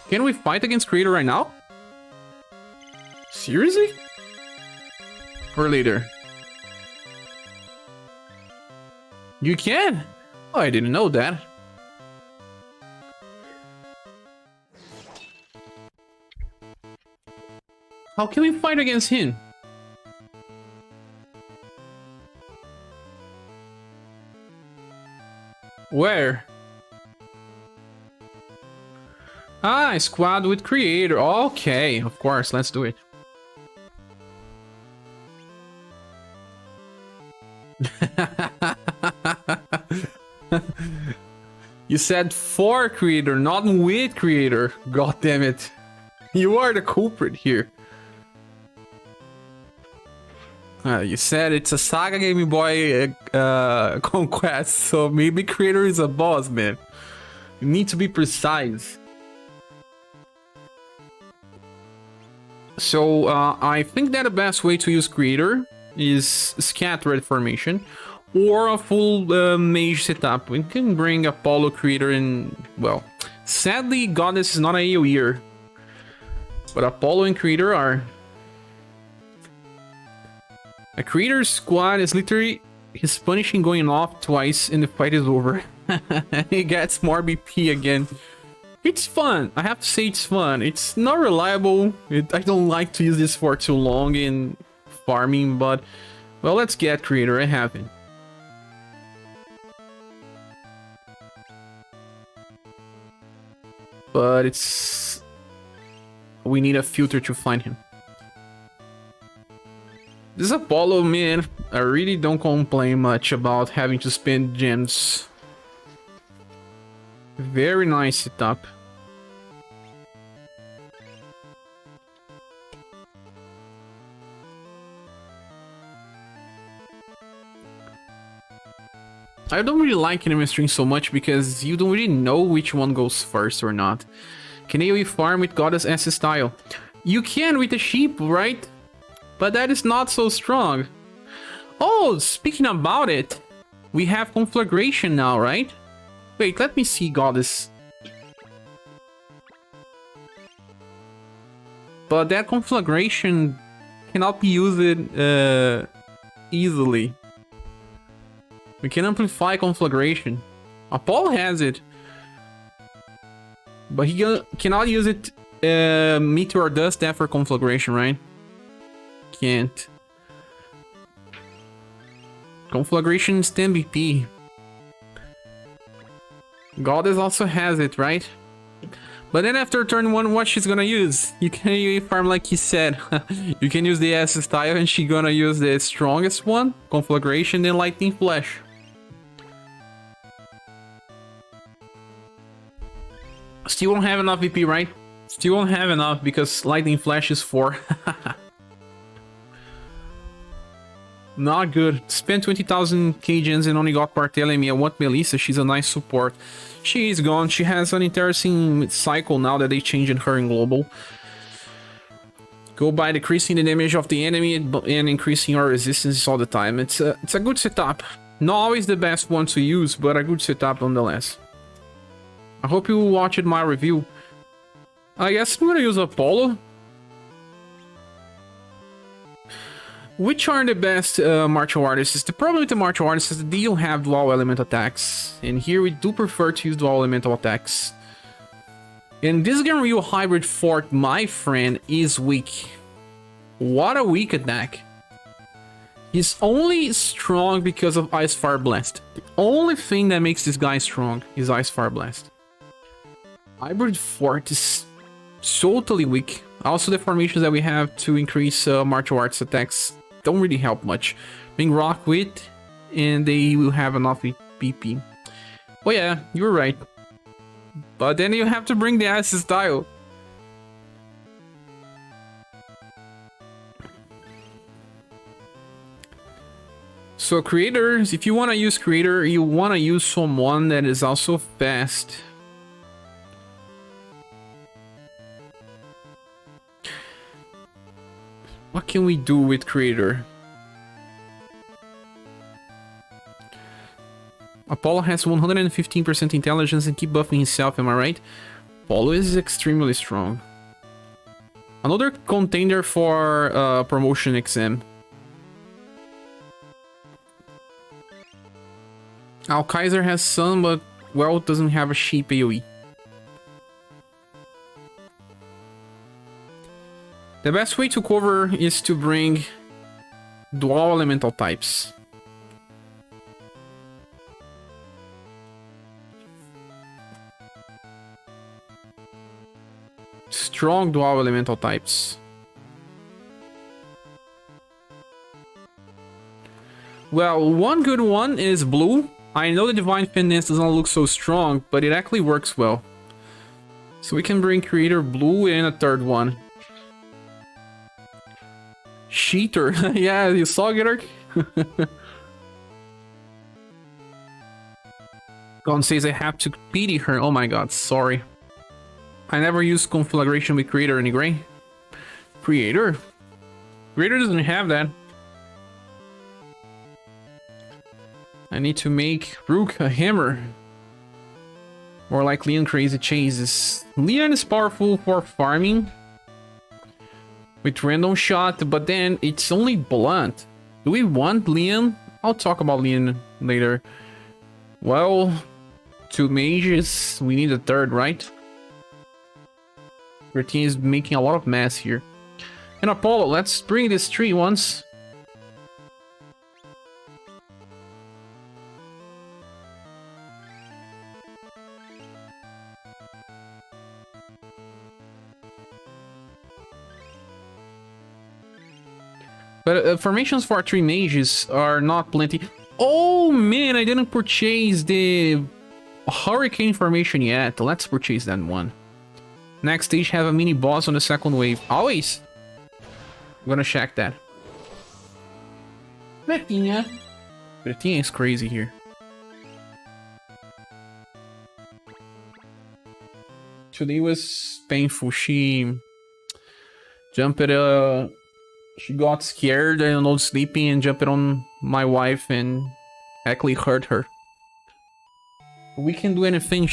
Can we fight against creator right now? Seriously? Or later? You can? Oh, I didn't know that. How can we fight against him? Where? Ah, squad with creator. Okay, of course, let's do it. You said for creator, not with creator. God damn it. You are the culprit here. You said it's a SaGa Game Boy Conquest, so maybe creator is a boss, man. You need to be precise. So I think that the best way to use creator is scattered formation or a full mage setup. We can bring Apollo creator in. Well, sadly Goddess is not a AoEer, but Apollo and creator are. A creator squad is literally his punishing going off twice and the fight is over. He gets more BP again. It's fun. I have to say it's fun. It's not reliable. I don't like to use this for too long in farming, but well, let's get creator. I have it. But it's... we need a filter to find him. This Apollo, man, I really don't complain much about having to spend gems. Very nice setup. I don't really like UniverSe so much because you don't really know which one goes first or not. Can AoE farm with Goddess S style? You can with the sheep, right? But that is not so strong. Oh, speaking about it, we have conflagration now, right? Wait, let me see Goddess. But that conflagration cannot be used easily. We can amplify conflagration. Apollo has it. But he cannot use it meteor dust after conflagration, right? Can't. Conflagration is 10 BP. Goddess also has it, right? But then after turn 1, what she's gonna use? You can AoE farm like he said. You can use the S style and she's gonna use the strongest one, conflagration, then lightning flash. Still won't have enough VP, right? Still won't have enough because lightning flash is 4. Not good. Spent 20,000 K-gens and only got Barthélemy. I want Melissa. She's a nice support. She is gone. She has an interesting cycle now that they changed her in global. Go by decreasing the damage of the enemy and increasing our resistance all the time. It's a good setup. Not always the best one to use, but a good setup nonetheless. I hope you watched my review. I guess I'm gonna use Apollo. Which are the best martial artists? The problem with the martial artists is that they don't have dual element attacks. And here we do prefer to use dual elemental attacks. And this Gunryu hybrid fort, my friend, is weak. What a weak attack. He's only strong because of Ice Fire Blast. The only thing that makes this guy strong is Ice Fire Blast. Hybrid Fort is totally weak. Also, the formations that we have to increase martial arts attacks don't really help much. Being Rock Wit, and they will have enough PP. Oh yeah, you were right. But then you have to bring the Acid Style. So creators, if you want to use creator, you want to use someone that is also fast. What can we do with creator? Apollo has 115% intelligence and keep buffing himself, am I right? Apollo is extremely strong. Another contender for promotion exam. Kaiser has some, but, well, doesn't have a sheep AoE. The best way to cover is to bring dual elemental types. Strong dual elemental types. Well, one good one is blue. I know the Divine Finesse does not look so strong, but it actually works well. So we can bring Creator Blue and a third one. Cheater. Yeah, you saw Gerark? Gon says I have to pity her. Oh my god, sorry. I never used conflagration with Creator anyway. Creator? Creator doesn't have that. I need to make Rook a hammer. More like Leon Crazy Chases. Leon is powerful for farming with random shot, but then it's only blunt. Do we want Leon? I'll talk about Leon later. Well, 2 mages. We need a third, right? Your team is making a lot of mess here. And Apollo, let's bring this tree once. But formations for 3 mages are not plenty. Oh man, I didn't purchase the Hurricane formation yet. Let's purchase that one. Next stage, have a mini boss on the second wave. Always. I'm gonna check that. Pretinha. Pretinha is crazy here. Today was painful. She jumped she got scared and not sleeping and jumped on my wife and actually hurt her. We can do anything.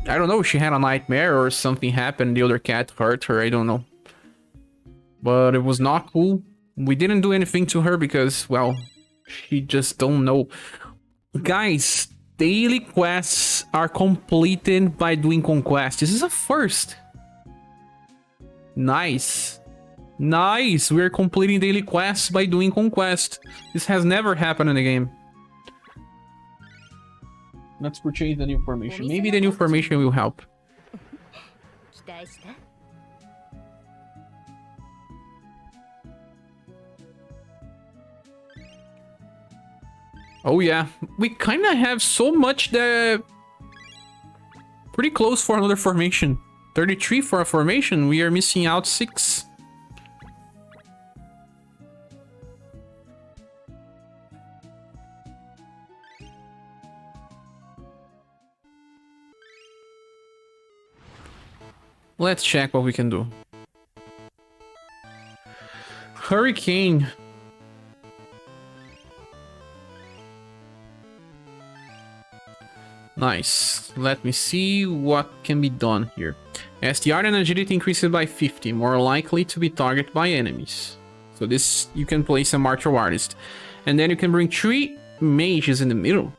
I don't know, she had a nightmare or something happened, the other cat hurt her, I don't know. But it was not cool. We didn't do anything to her because, well, she just don't know. Guys, daily quests are completed by doing Conquest. This is a first. Nice. Nice, we're completing daily quests by doing Conquest. This has never happened in the game. Let's purchase the new formation. Maybe the new formation will help. Oh yeah, we kind of have so much that... Pretty close for another formation. 33 for a formation, we are missing out 6. Let's check what we can do. Hurricane. Nice. Let me see what can be done here. STR and agility increases by 50, more likely to be targeted by enemies. So this, you can place a martial artist. And then you can bring 3 mages in the middle.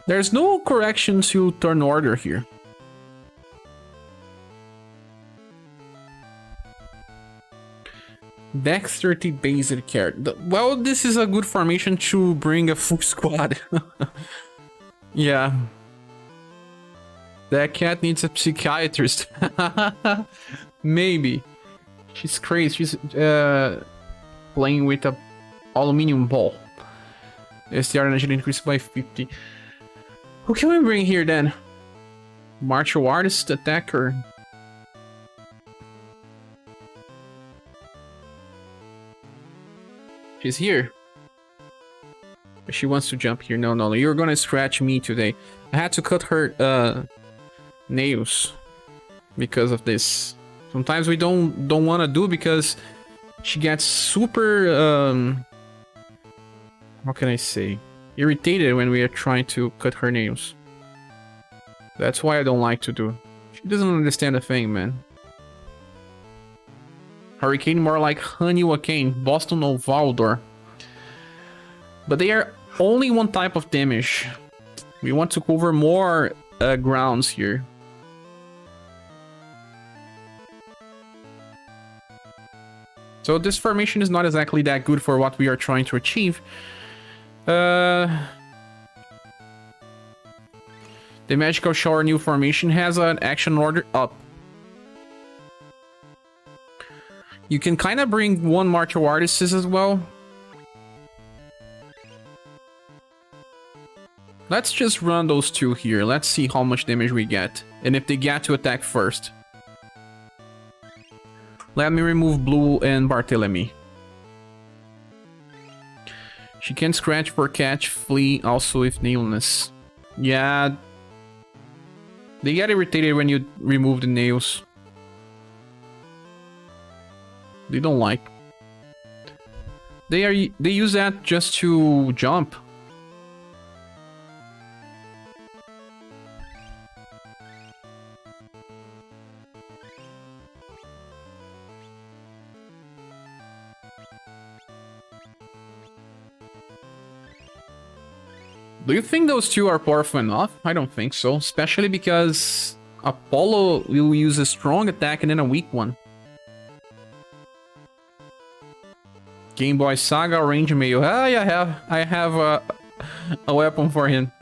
There's no correction to turn order here. Dexterity based character. Well, this is a good formation to bring a full squad. Yeah. That cat needs a psychiatrist. Maybe. She's crazy. She's playing with a aluminium ball. STR energy increased by 50. Who can we bring here then? Martial artist, attacker. She's here. But she wants to jump here. No, no, you're gonna scratch me today. I had to cut her nails because of this. Sometimes we don't want to do because she gets super how can I say, irritated when we are trying to cut her nails. That's why I don't like to do. She doesn't understand a thing, man. Hurricane more like Honeywake, Boston or Valdor. But they are only one type of damage. We want to cover more grounds here. So this formation is not exactly that good for what we are trying to achieve. The Magical Shower new formation has an action order up. You can kind of bring one martial artist as well. Let's just run those two here. Let's see how much damage we get. And if they get to attack first. Let me remove Blue and Barthélemy. She can scratch for catch, flee, also with nailness. Yeah. They get irritated when you remove the nails. They don't like. They use that just to jump. Do you think those two are powerful enough? I don't think so, especially because Apollo will use a strong attack and then a weak one. Game Boy SaGa range mail. Ah, yeah, I have a weapon for him.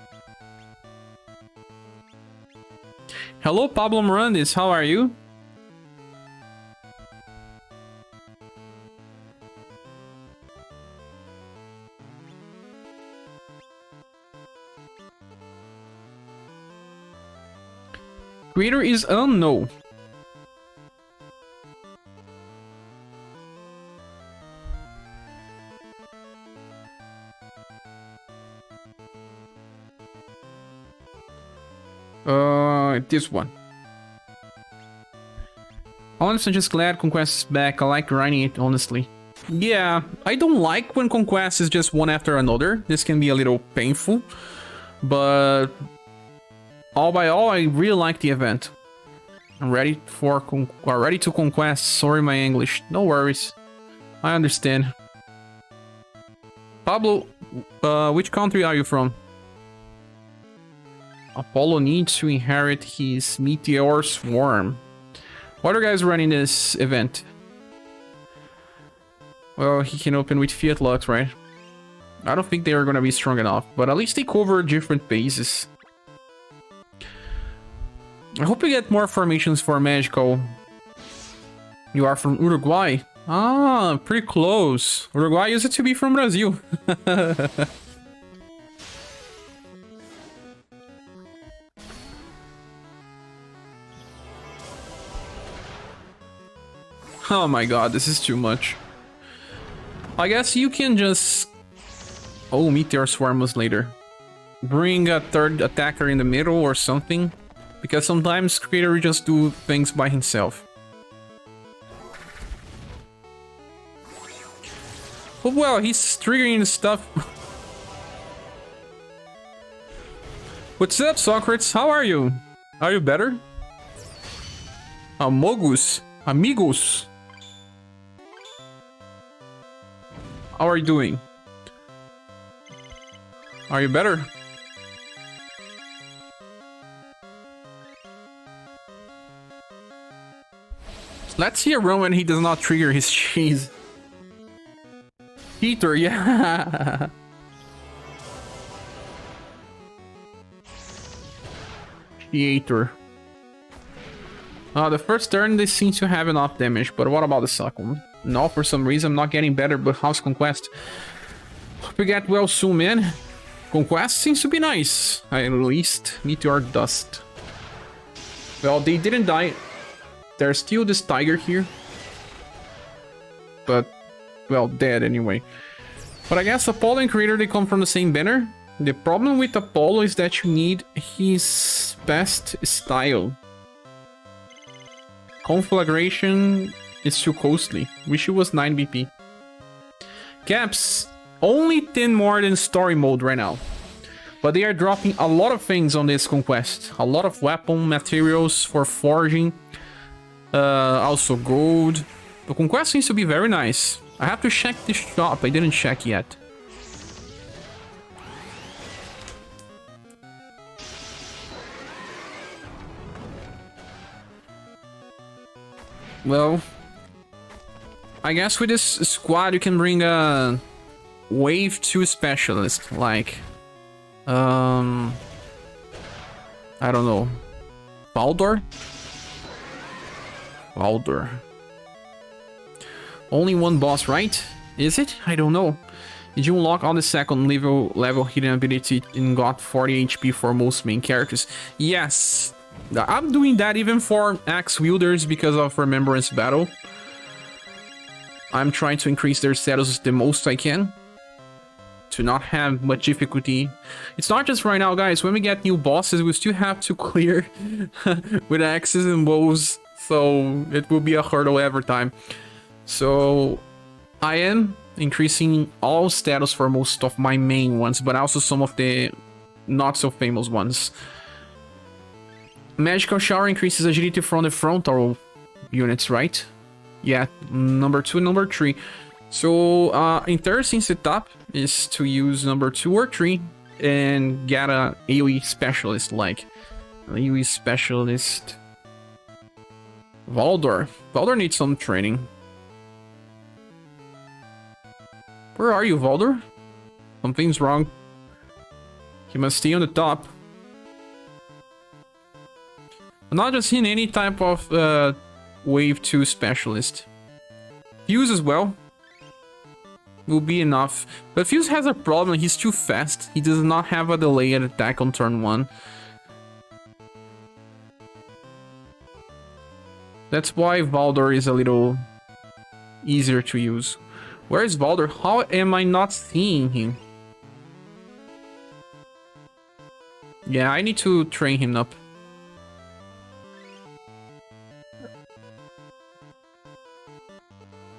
Hello, Pablo Morandis. How are you? Creator is unknown. This one. Honestly, I'm just glad Conquest is back. I like grinding it, honestly. Yeah, I don't like when Conquest is just one after another. This can be a little painful, but all by all, I really like the event. I'm ready to Conquest. Sorry, my English. No worries. I understand. Pablo, which country are you from? Apollo needs to inherit his meteor swarm. What are you guys running this event? Well, he can open with Fiat Lux, right? I don't think they are gonna be strong enough, but at least they cover different bases. I hope you get more formations for Magical. You are from Uruguay? Ah, pretty close. Uruguay used to be from Brazil. Oh my god, this is too much. I guess you can just... Oh, Meteor Swarm was later. Bring a third attacker in the middle or something. Because sometimes Creator will just do things by himself. But well, he's triggering stuff. What's up, Socrates? How are you? Are you better? Amigos. How are you doing? Are you better? Let's see a run when he does not trigger his cheese. Peter, yeah. Theater. The first turn, they seem to have enough damage, but what about the second? No, for some reason, I'm not getting better, but how's Conquest? Hope you get well soon, man. Conquest seems to be nice, at least. Meteor Dust. Well, they didn't die. There's still this tiger here. But, well, dead anyway. But I guess Apollo and Creator, they come from the same banner. The problem with Apollo is that you need his best style. Conflagration is too costly. Wish it was 9 BP. Caps, only 10 more than story mode right now. But they are dropping a lot of things on this Conquest. A lot of weapon materials for forging. Also gold. The Conquest seems to be very nice. I have to check the shop. I didn't check yet. Well, I guess with this squad you can bring a wave 2 specialist, like I don't know, Valdor? Valdor. Only one boss, right? Is it? I don't know. Did you unlock on the second level hidden ability and got 40 HP for most main characters? Yes. I'm doing that even for axe wielders because of Remembrance Battle. I'm trying to increase their status the most I can. To not have much difficulty. It's not just right now, guys. When we get new bosses, we still have to clear with axes and bows. So it will be a hurdle every time. So I am increasing all status for most of my main ones, but also some of the not so famous ones. Magical Shower increases agility from the frontal units, right? Yeah, number 2 and number 3. So, interesting setup is to use number 2 or 3 and get a AoE specialist, like AoE specialist. Valdor. Valdor needs some training. Where are you, Valdor? Something's wrong. He must stay on the top. I'm not just seeing any type of wave 2 specialist. Fuse as well will be enough. But Fuse has a problem. He's too fast. He does not have a delay at attack on turn 1. That's why Valdor is a little easier to use. Where is Valdor? How am I not seeing him? Yeah, I need to train him up.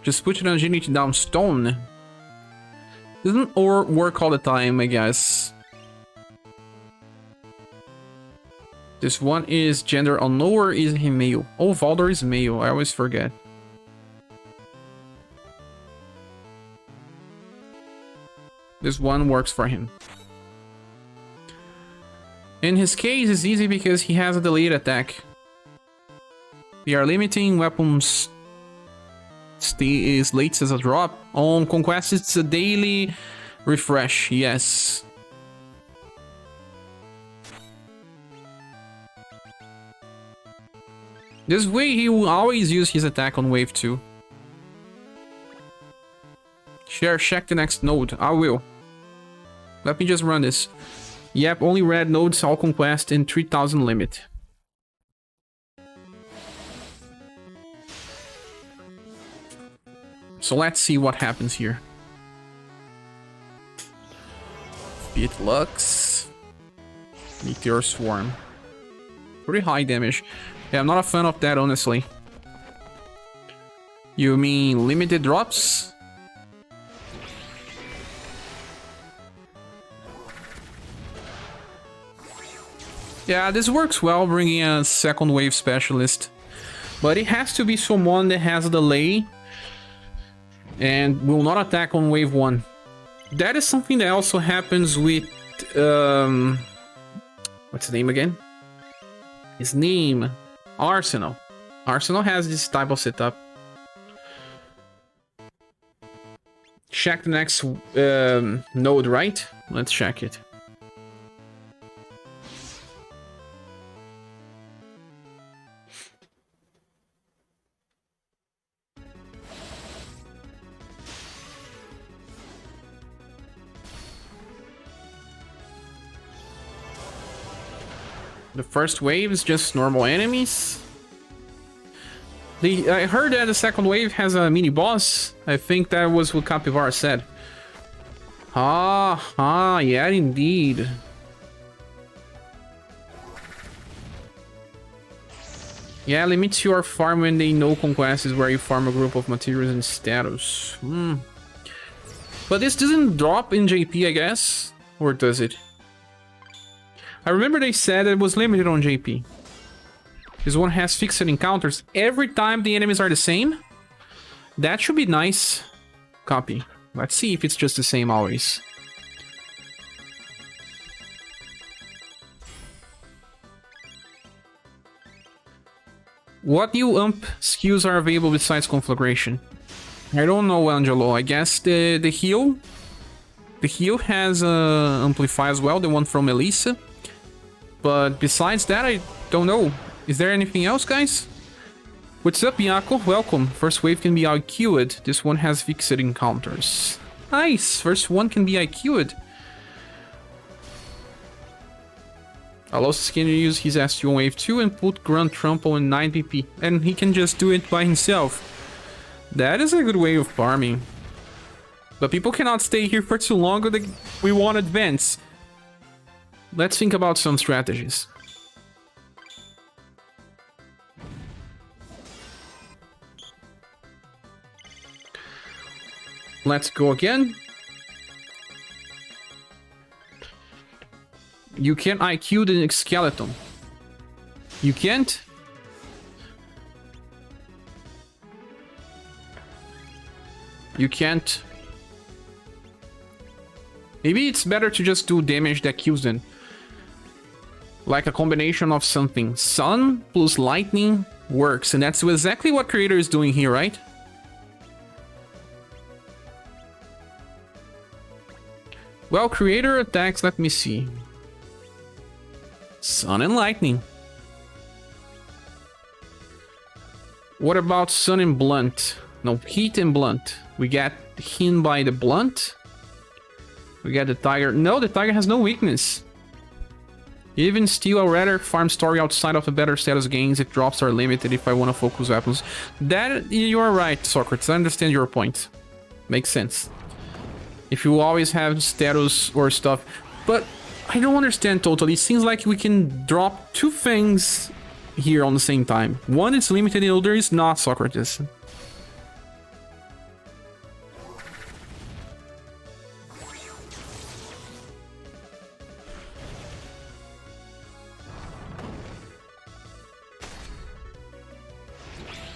Just put your agility down stone. Doesn't work all the time, I guess. This one is gender unknown, or is he male? Oh, Valdor is male. I always forget. This one works for him. In his case, it's easy because he has a delayed attack. We are limiting weapons is late as a drop. On Conquest, it's a daily refresh, yes. This way, he will always use his attack on wave 2. Check the next node. I will. Let me just run this. Yep, only red nodes, all Conquest, and 3000 limit. So let's see what happens here. Fit Lux. Meteor Swarm. Pretty high damage. Yeah, I'm not a fan of that, honestly. You mean limited drops? Yeah, this works well, bringing a second wave specialist. But it has to be someone that has a delay and will not attack on wave 1. That is something that also happens with... what's his name again? His name... Arsenal. Arsenal has this type of setup. check the next node, right? Let's check it. The first wave is just normal enemies. I heard that the second wave has a mini boss. I think that was what Capivara said. Yeah, indeed. Yeah, limits your farm when they know Conquest is where you farm a group of materials and status. But this doesn't drop in JP, I guess? Or does it? I remember they said it was limited on JP. This one has fixed encounters every time the enemies are the same. That should be nice. Copy. Let's see if it's just the same always. What new UMP skills are available besides conflagration? I don't know, Angelo. I guess the heal. The heal has amplify as well, the one from Elisa. But besides that, I don't know. Is there anything else, guys? What's up, Yako? Welcome. First wave can be IQ'd. This one has fixed encounters. Nice! First one can be IQ'd. Allows can use his SU on wave 2 and put Grunt Trample in 9 PP. And he can just do it by himself. That is a good way of farming. But people cannot stay here for too long or we won't advance. Let's think about some strategies. Let's go again. You can IQ the skeleton. You can't? You can't. Maybe it's better to just do damage that kills them. Like a combination of something. Sun plus lightning works. And that's exactly what Creator is doing here, right? Well, Creator attacks, let me see. Sun and lightning. What about sun and blunt? No, heat and blunt. We get hit by the blunt. We get the tiger. No, the tiger has no weakness. Even still, I'd rather farm story outside of the better status gains if drops are limited if I want to focus weapons. That, you're right, Socrates. I understand your point. Makes sense. If you always have status or stuff. But I don't understand totally. It seems like we can drop two things here on the same time. One is limited, the other is not, Socrates.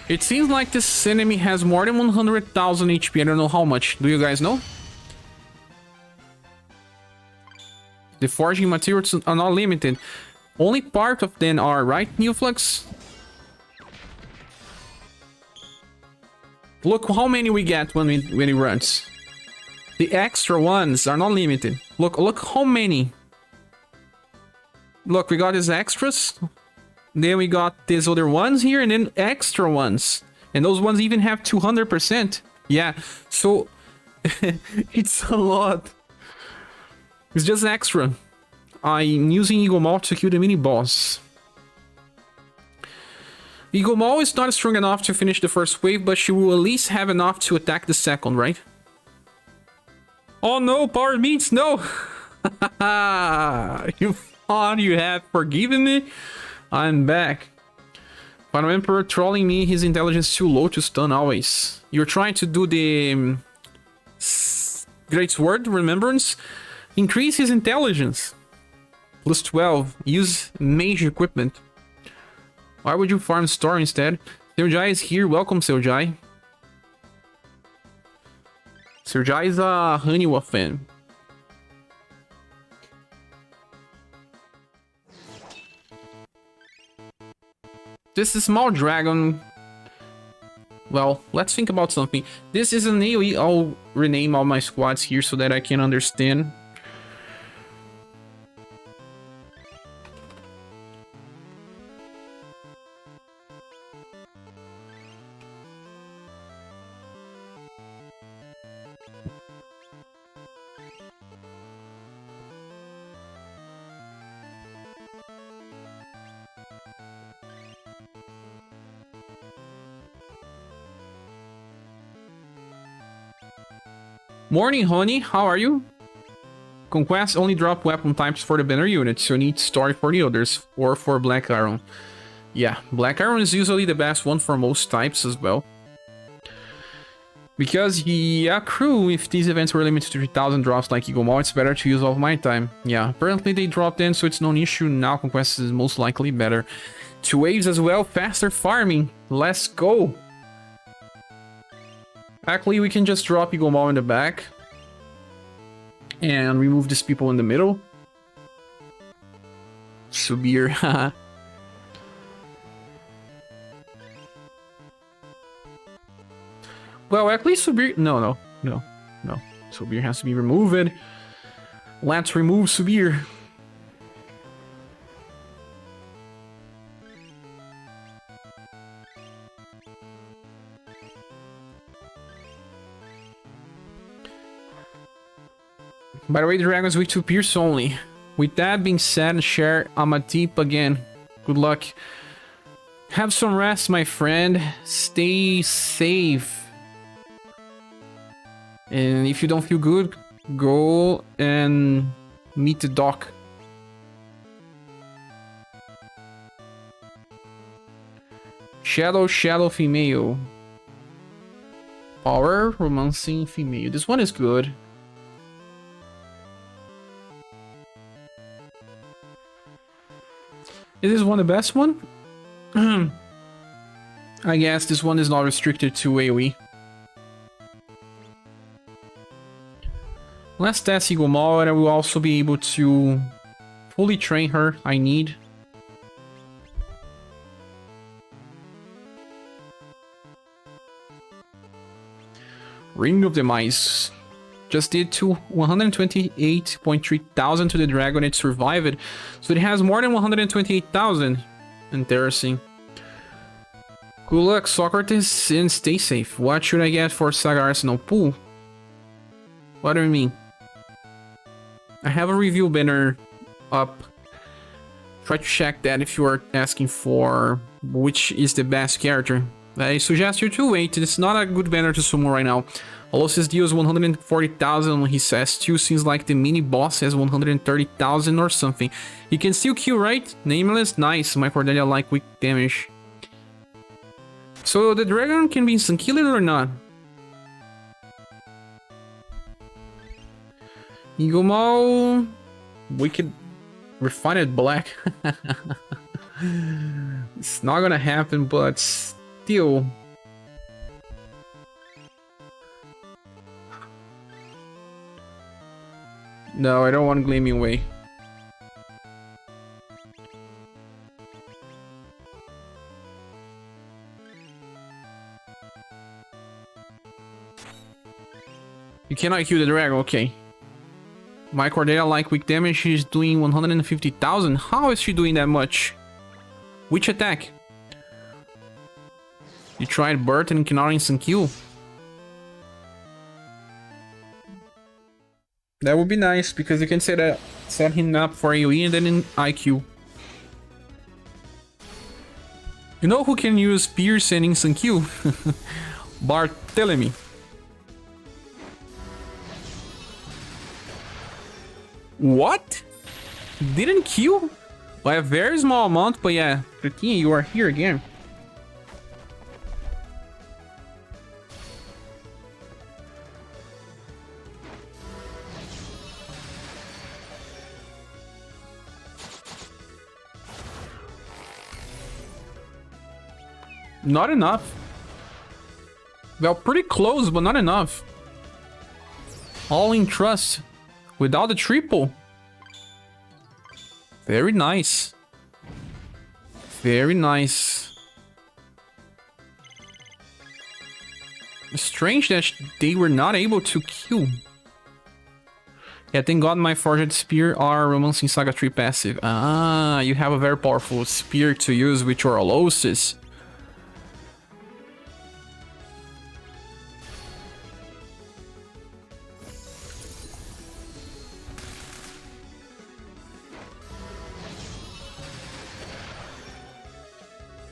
It seems like this enemy has more than 100,000 HP. I don't know how much. Do you guys know? The forging materials are not limited. Only part of them are, right, Neoflux? Look how many we get when he runs. The extra ones are not limited. Look how many. Look, we got these extras. Then we got these other ones here, and then extra ones. And those ones even have 200%. Yeah, so it's a lot. It's just extra. I'm using Eagle Maw to kill the mini boss. Eagle Maw is not strong enough to finish the first wave, but she will at least have enough to attack the second, right? Oh no, Power Meats, no! You thought you had forgiven me? I'm back. Final Emperor trolling me, his intelligence too low to stun always. You're trying to do the Great Sword Remembrance? Increase his intelligence. Plus 12. Use mage equipment. Why would you farm Star instead? SaGa is here. Welcome, SaGa. SaGa is a Haniwa fan. This small dragon Well, let's think about something. This is an AoE. I'll rename all my squads here so that I can understand. Morning, honey. How are you? Conquest only drop weapon types for the banner units, so you need story for the others, or for Black Iron. Yeah, Black Iron is usually the best one for most types as well. Because, yeah, crew, if these events were limited to 3000 drops like Eagle Maw, it's better to use all of my time. Yeah, apparently they dropped in, so it's no issue. Now Conquest is most likely better. 2 waves as well, faster farming. Let's go! Actually, we can just drop Eagle Maw in the back. And remove these people in the middle. ScherBR, haha. Well, at least ScherBR... No. ScherBR has to be removed. Let's remove ScherBR. By the way, dragons with 2 pierce only. With that being said, share Amatip again. Good luck. Have some rest, my friend. Stay safe. And if you don't feel good, go and meet the doc. Shadow female. Power, romancing female. This one is good. Is this one the best one? I guess this one is not restricted to AoE. Let's test Eagle Maw, and I will also be able to fully train her. I need. Ring of Demise. Just did 128.3 thousand to the dragon. It survived, so it has more than 128,000. Interesting. Good luck, Socrates, and stay safe. What should I get for SaGa Arsenal pool? What do you mean? I have a review banner up. Try to check that if you are asking for which is the best character. I suggest you to wait. It's not a good banner to summon right now. Alosis deals 140,000 on his S2, seems like the mini boss has 130,000 or something. He can still kill, right? Nameless, nice. My Cordelia like weak damage. So the dragon can be instant killer or not? Eagle Maw, wicked, refined black. It's not gonna happen, but still. No, I don't want Gleaming Way. You cannot kill the dragon, okay. My Cordelia like weak damage, she's doing 150,000. How is she doing that much? Which attack? You tried Burt and cannot instant kill. That would be nice, because you can set him up for AoE and then in IQ. You know who can use Pierce and instant kill? Barthélemy. What? Didn't kill? By a very small amount, but yeah. Cretinha, you are here again. Not enough. Well, pretty close, but not enough. All in trust. Without the triple. Very nice. Very nice. Strange that they were not able to kill. Yeah, thank God my Forged Spear are Romancing Saga 3 passive. Ah, you have a very powerful spear to use with your Alosis.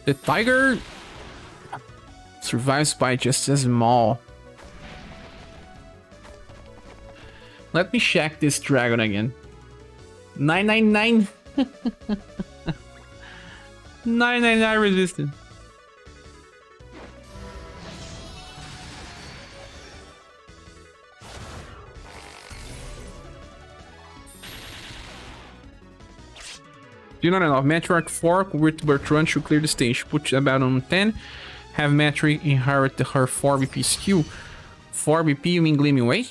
The tiger survives by just a small. Let me check this dragon again. 999. 999 resistant. Do not enough. Meteoric Fork with Bertrand to clear the stage. Put about on 10. Have Metric inherit her 4 BP skill. 4 BP, you mean Gleaming Way?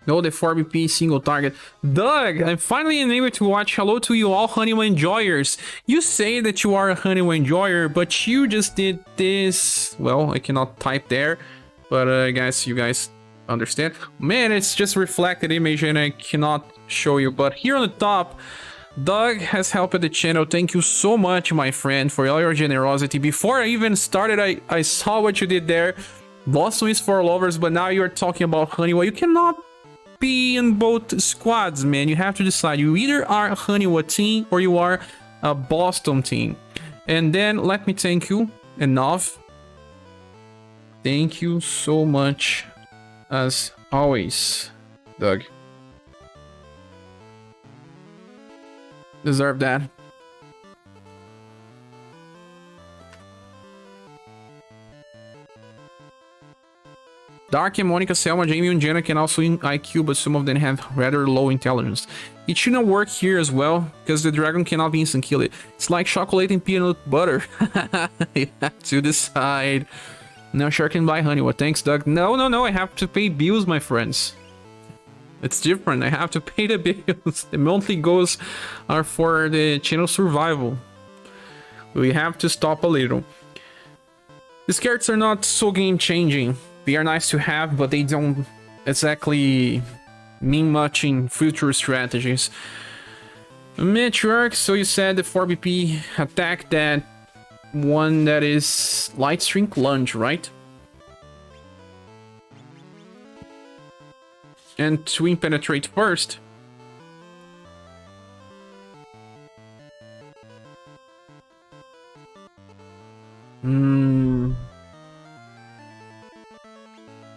No, the 4 BP single target. Doug, I'm finally able to watch. Hello to you all Honeymoon enjoyers. You say that you are a Honeymoon enjoyer, but you just did this. Well, I cannot type there, but I guess you guys understand. Man, it's just reflected image and I cannot show you. But here on the top, Doug has helped the channel. Thank you so much, my friend, for all your generosity. Before I even started, I saw what you did there. Blossom is for lovers, but now you're talking about Honeywell. You cannot be in both squads, man. You have to decide. You either are a Honeywell team or you are a Boston team. And then let me thank you enough. Thank you so much as always, Doug. Deserve that. Dark and Monica, Selma, Jamie, and Jenna can also in IQ, but some of them have rather low intelligence. It shouldn't work here as well, because the dragon cannot be instant kill it. It's like chocolate and peanut butter. You have to decide. Now sure can buy honey. What? Thanks, Doug. No, I have to pay bills, my friends. It's different. I have to pay the bills. The monthly goals are for the channel survival. We have to stop a little. These cards are not so game-changing. They are nice to have, but they don't exactly mean much in future strategies. Meteoric, so you said the 4 BP attack that one that is Light Strike Lunge, right? And Twin Penetrate first.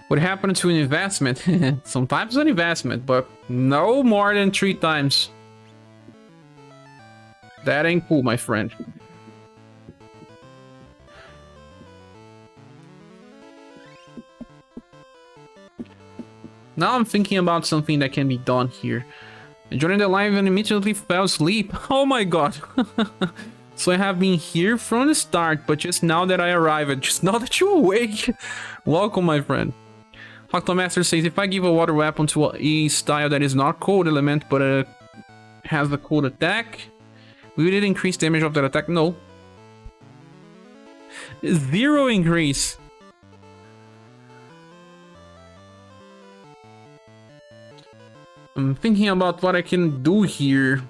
What happened to an investment? Sometimes an investment, but no more than 3 times. That ain't cool, my friend. Now I'm thinking about something that can be done here. I joined the live and immediately fell asleep. Oh my god. So I have been here from the start, but just now that I arrived, just now that you're awake. Welcome, my friend. Octomaster says, if I give a water weapon to a style that is not cold element, but has the cold attack, will it increase damage of that attack? No. 0 increase. I'm thinking about what I can do here.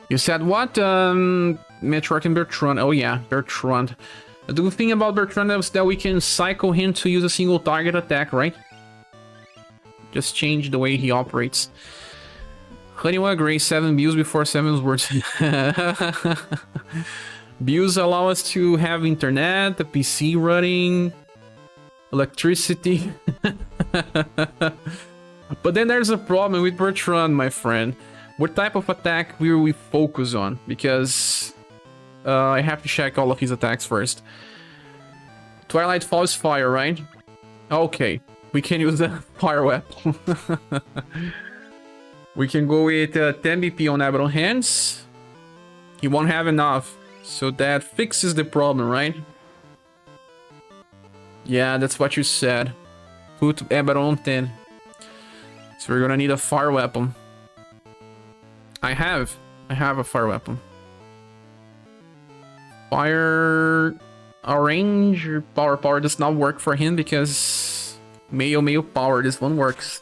You said what? Metroid and Bertrand. Oh yeah, Bertrand. The good thing about Bertrand is that we can cycle him to use a single target attack, right? Just change the way he operates. Honeywell Gray, 7 bills before 7 words. Bills allow us to have internet, the PC running, electricity. But then there's a problem with Bertrand, my friend. What type of attack will we focus on? Because I have to check all of his attacks first. Twilight Falls Fire, right? Okay, we can use the fire weapon. We can go with 10 BP on Abaddon Hands. He won't have enough. So that fixes the problem, right? Yeah, that's what you said. Put Eberron 10. So we're gonna need a fire weapon. I have a fire weapon. Fire... Orange power does not work for him because... Male power, this one works.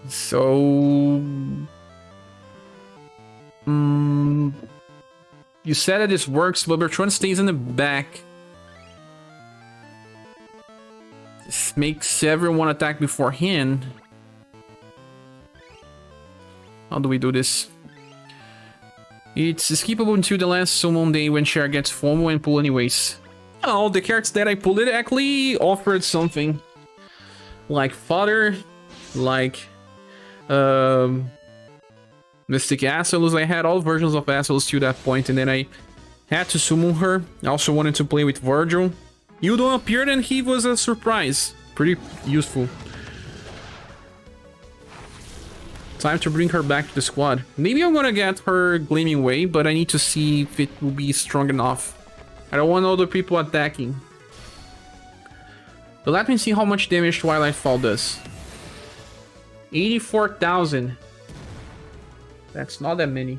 So... You said that this works, but Bertrand stays in the back. This makes everyone attack beforehand. How do we do this? It's skippable until the last summon day when Cher gets FOMO and pull anyways. Oh, the cards that I pulled it actually offered something. Like Fodder, like Mystic Asylus. I had all versions of Asylus to that point, and then I had to summon her. I also wanted to play with Virgil. Yudo appeared and he was a surprise. Pretty useful. Time to bring her back to the squad. Maybe I'm gonna get her Gleaming Way, but I need to see if it will be strong enough. I don't want other people attacking. But let me see how much damage Twilight Fall does. 84,000. That's not that many.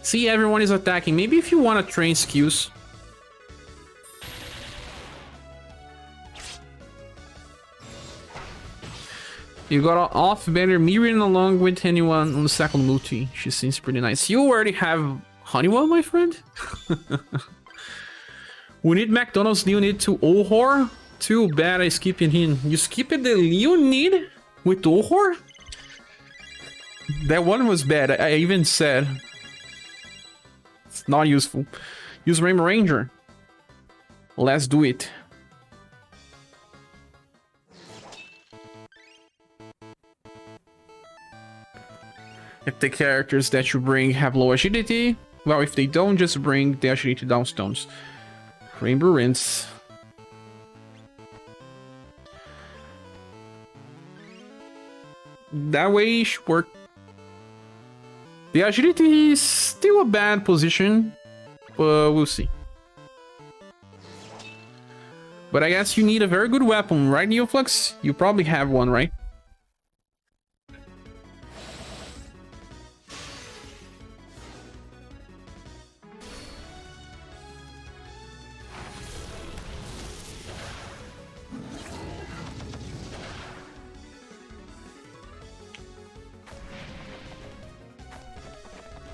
See, everyone is attacking. Maybe if you want to train skills. You got off better Miriam along with anyone on the second multi. She seems pretty nice. You already have Honeywell, my friend? We need McDonald's Leonid to Ohor. Too bad I skipped him. You skipped the Leonid with Ohor? That one was bad. I even said it's not useful. Use Rainbow Ranger. Let's do it. If the characters that you bring have low agility, well, if they don't, just bring the agility downstones. Rainbow Rinse. That way it should work. The agility is still a bad position, but we'll see. But I guess you need a very good weapon, right, Neoflux? You probably have one, right?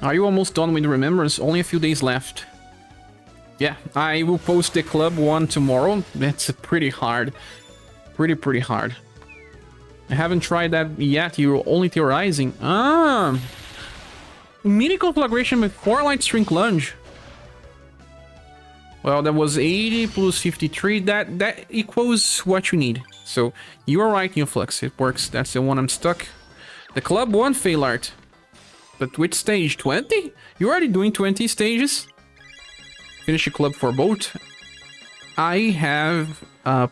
Are you almost done with Remembrance? Only a few days left. Yeah, I will post the club one tomorrow. That's pretty hard. Pretty hard. I haven't tried that yet. You're only theorizing. Ah! Mini conflagration with 4 light string lunge. Well, that was 80 plus 53. That equals what you need. So, you are right, Neoflux. It works. That's the one I'm stuck. The club 1 fail art. But which stage? 20? You're already doing 20 stages? Finish a club for both. I have a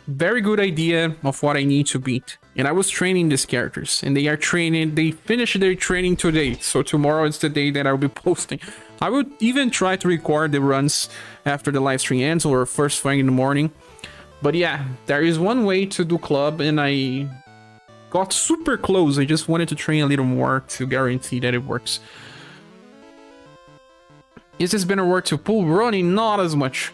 very good idea of what I need to beat. And I was training these characters. And they are training. They finished their training today. So tomorrow is the day that I'll be posting. I would even try to record the runs after the live stream ends or first thing in the morning. But yeah, there is one way to do club and I got super close. I just wanted to train a little more to guarantee that it works. Is this better work to pull running? Not as much.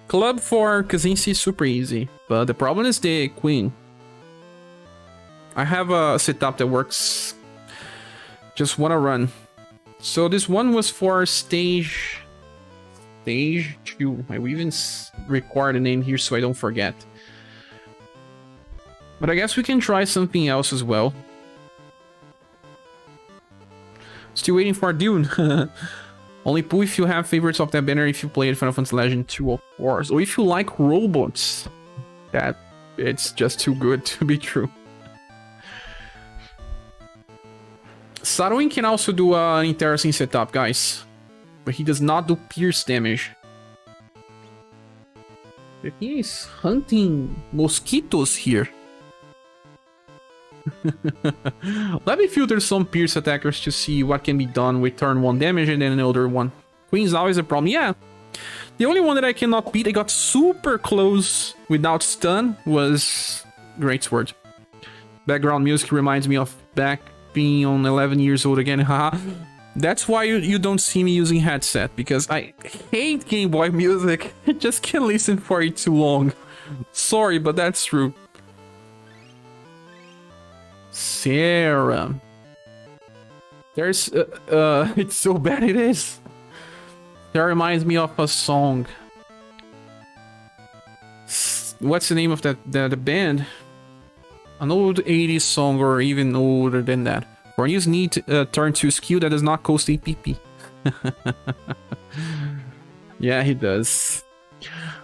Club for Kazinci is super easy, but the problem is the queen. I have a setup that works. Just wanna run. So this one was for stage 2. I will even record the name here so I don't forget. But I guess we can try something else as well. Still waiting for Dune. Only pull if you have favorites of that banner if you played Final Fantasy Legend 2, of course. Or if you like robots. That it's just too good to be true. Sarwin can also do an interesting setup, guys. But he does not do pierce damage. He is hunting mosquitoes here. Let me filter some Pierce attackers to see what can be done with turn 1 damage and then another one. Queen's always a problem. Yeah. The only one that I cannot beat, I got super close without stun, was Greatsword. Background music reminds me of back being on 11 years old again, haha. That's why you don't see me using headset, because I hate Game Boy music. I just can't listen for it too long. Sorry, but that's true. Sarah. There's, it's so bad it is. That reminds me of a song. What's the name of the band? An old 80s song or even older than that. For use need turn 2 skill that does not cost APP. Yeah, he does.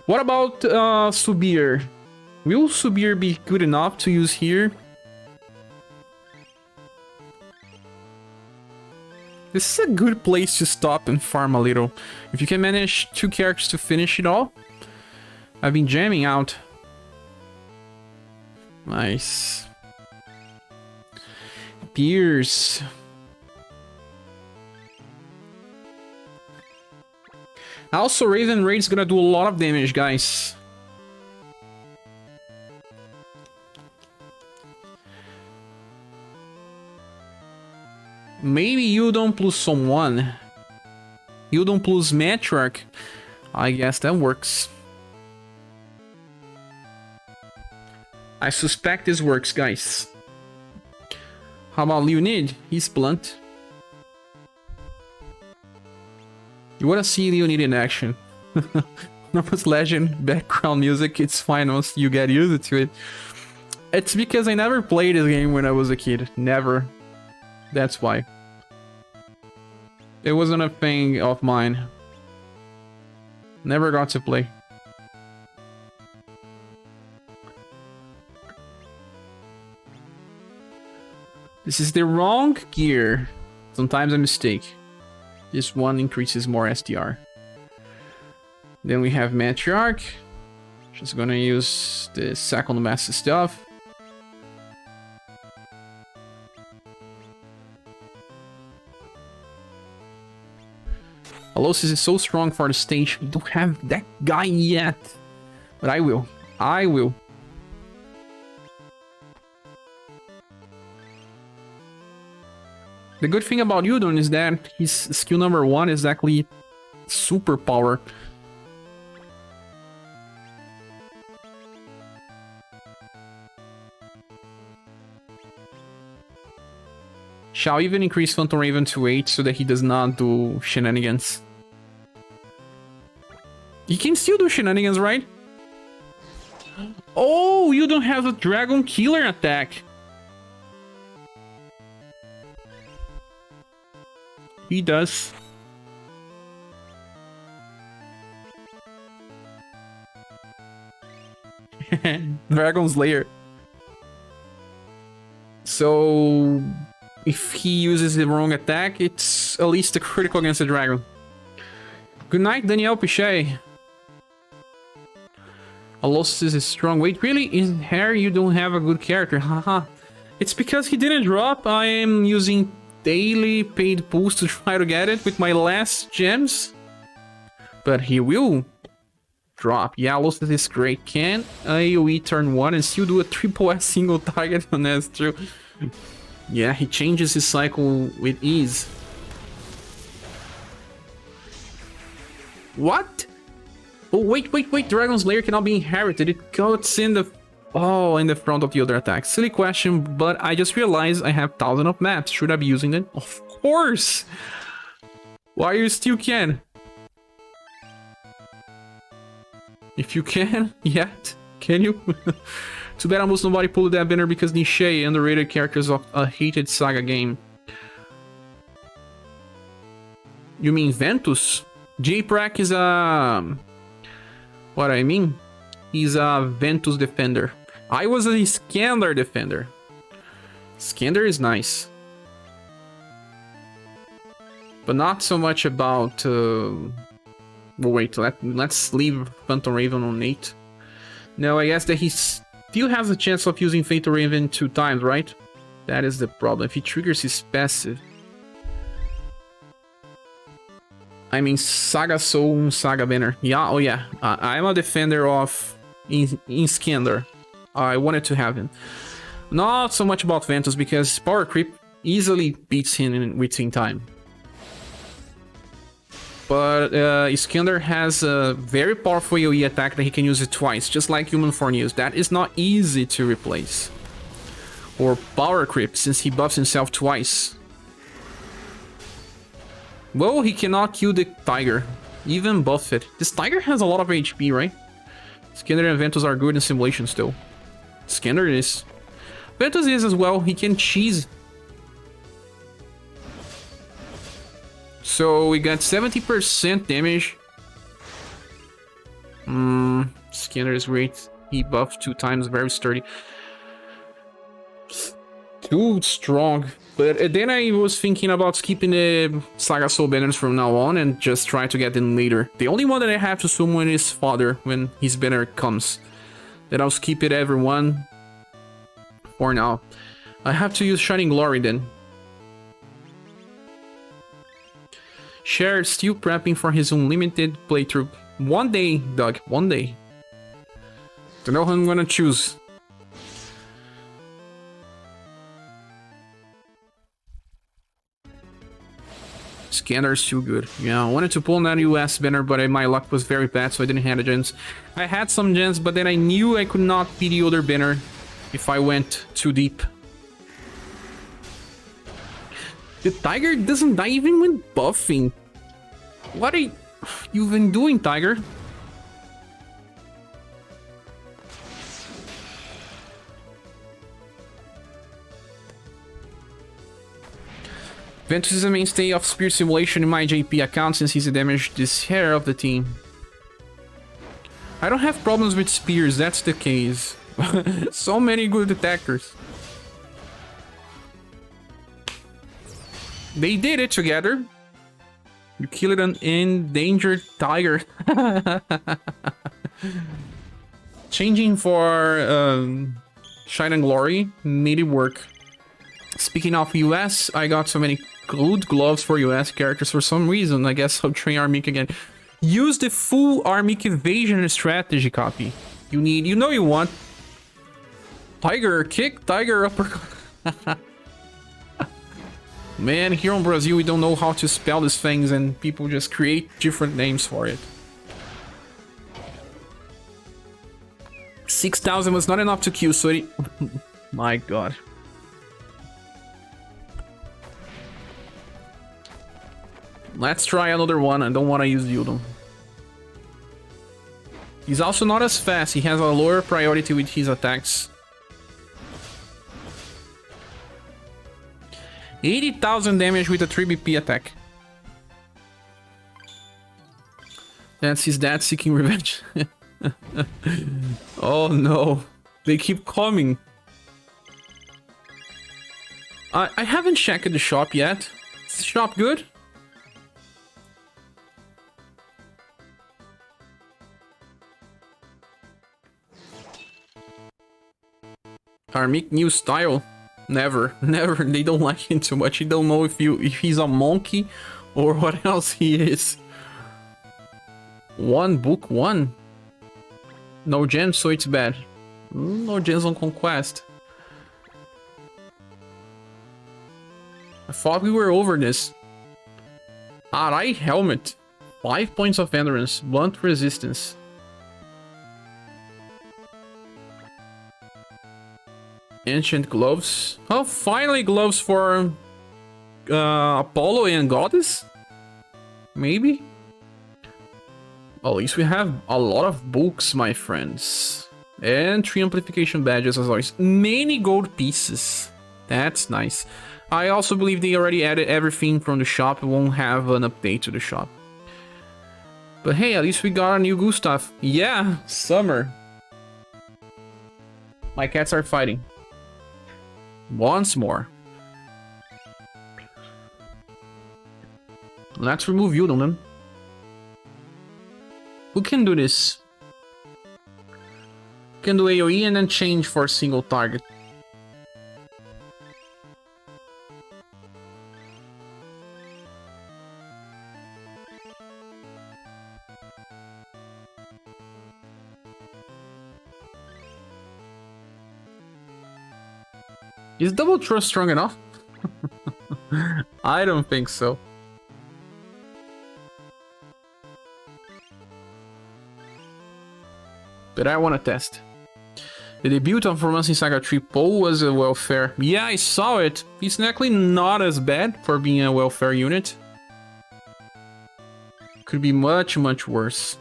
What about ScherBR? Will ScherBR be good enough to use here? This is a good place to stop and farm a little. If you can manage 2 characters to finish it all. I've been jamming out. Nice. Pierce. Also, Raven Raid's gonna do a lot of damage, guys. Maybe Yudon plus someone. Yudon plus Matriarch. I guess that works. I suspect this works, guys. How about Leonid? He's blunt. You wanna see Leonid in action. Normus Legend background music, it's fine once you get used to it. It's because I never played this game when I was a kid. Never. That's why. It wasn't a thing of mine. Never got to play. This is the wrong gear. Sometimes a mistake. This one increases more SDR. Then we have Matriarch. Just gonna use the second master stuff. Alosis is so strong for the stage. We don't have that guy yet. But I will. I will. The good thing about Yudon is that his skill number 1 is actually super power. Shall even increase Phantom Raven to 8 so that he does not do shenanigans. He can still do shenanigans, right? Oh, you don't have a Dragon Killer attack. He does. Dragon Slayer. So if he uses the wrong attack, it's at least a critical against the dragon. Good night, Danielle Pichet. Alosis is strong. Wait, really? In here you don't have a good character? Haha. It's because he didn't drop. I am using daily paid pools to try to get it with my last gems. But he will drop. Yeah, Alosis is great. Can AoE turn 1 and still do a triple S single target on S2? Yeah, he changes his cycle with ease. What? Oh, wait. Dragon Slayer cannot be inherited. It goes in the... Oh, in the front of the other attack. Silly question, but I just realized I have thousands of maps. Should I be using them? Of course! Why you still can? If you can, yet. Can you? Too bad almost nobody pulled that banner because niche underrated characters of a hated SaGa game. You mean Ventus? J-Prack is a... What I mean? He's a Ventus defender. I was a Skander defender. Skander is nice. But not so much about... Well, wait, let's leave Phantom Raven on 8. No, I guess that he still has a chance of using Fatal Raven 2 times, right? That is the problem. If he triggers his passive... I mean, SaGa Soul, SaGa banner. Yeah, oh yeah. I'm a defender of Iskander. I wanted to have him. Not so much about Ventus, because power creep easily beats him in within time. But Iskander has a very powerful AoE attack that he can use it twice, just like Human Form use. That is not easy to replace. Or power creep, since he buffs himself twice. Well, he cannot kill the tiger. Even buff it. This tiger has a lot of HP, right? Iskander and Ventus are good in simulation still. Iskander is. Ventus is as well. He can cheese. So we got 70% damage. Iskander is great. He buffed 2 times, very sturdy. Too strong. But then I was thinking about skipping the SaGa Soul banners from now on and just try to get them later. The only one that I have to summon is Father when his banner comes. Then I'll skip it everyone for now. I have to use Shining Glory then. Cher still prepping for his unlimited playthrough. One day, Doug, one day. Don't know who I'm gonna choose. Scanner is too good. Yeah, I wanted to pull that US banner, but my luck was very bad, so I didn't have a gens. I had some gens, but then I knew I could not be the other banner if I went too deep. The tiger doesn't die even when buffing. What are you been doing, tiger? Ventus is a mainstay of Spear Simulation in my JP account since he's a damage this hair of the team. I don't have problems with spears, that's the case. So many good attackers. They did it together. You killed an endangered tiger. Changing for Shine and Glory made it work. Speaking of US, I got so many good gloves for US characters for some reason. I guess I'll train Armic again. Use the full Armic evasion strategy copy. You need, you know you want. Tiger kick, tiger uppercut. Man, here in Brazil we don't know how to spell these things and people just create different names for it. 6,000 was not enough to kill, so it... My god. Let's try another one. I don't want to use Yudon. He's also not as fast. He has a lower priority with his attacks. 80,000 damage with a 3 BP attack. That's his dad seeking revenge. Oh no. They keep coming. I haven't checked the shop yet. Is the shop good? Armic new style? Never, never. They don't like him too much. They don't know if he's a monkey or what else he is. One book, one. No gems, so it's bad. No gems on Conquest. I thought we were over this. Arai helmet. 5 points of endurance. Blunt resistance. Ancient gloves. Oh, finally gloves for Apollo and Goddess? Maybe? At least we have a lot of books, my friends. And 3 amplification badges as always. Many gold pieces. That's nice. I also believe they already added everything from the shop. We won't have an update to the shop. But hey, at least we got a new Gustav. Yeah, summer. My cats are fighting. Once more. Let's remove you, then. Who can do this? Can do AoE and then change for a single target. Is double trust strong enough? I don't think so. But I want to test. The debut of Romancing Saga 3 Poe was a welfare. Yeah, I saw it. It's actually not as bad for being a welfare unit. Could be much, much worse.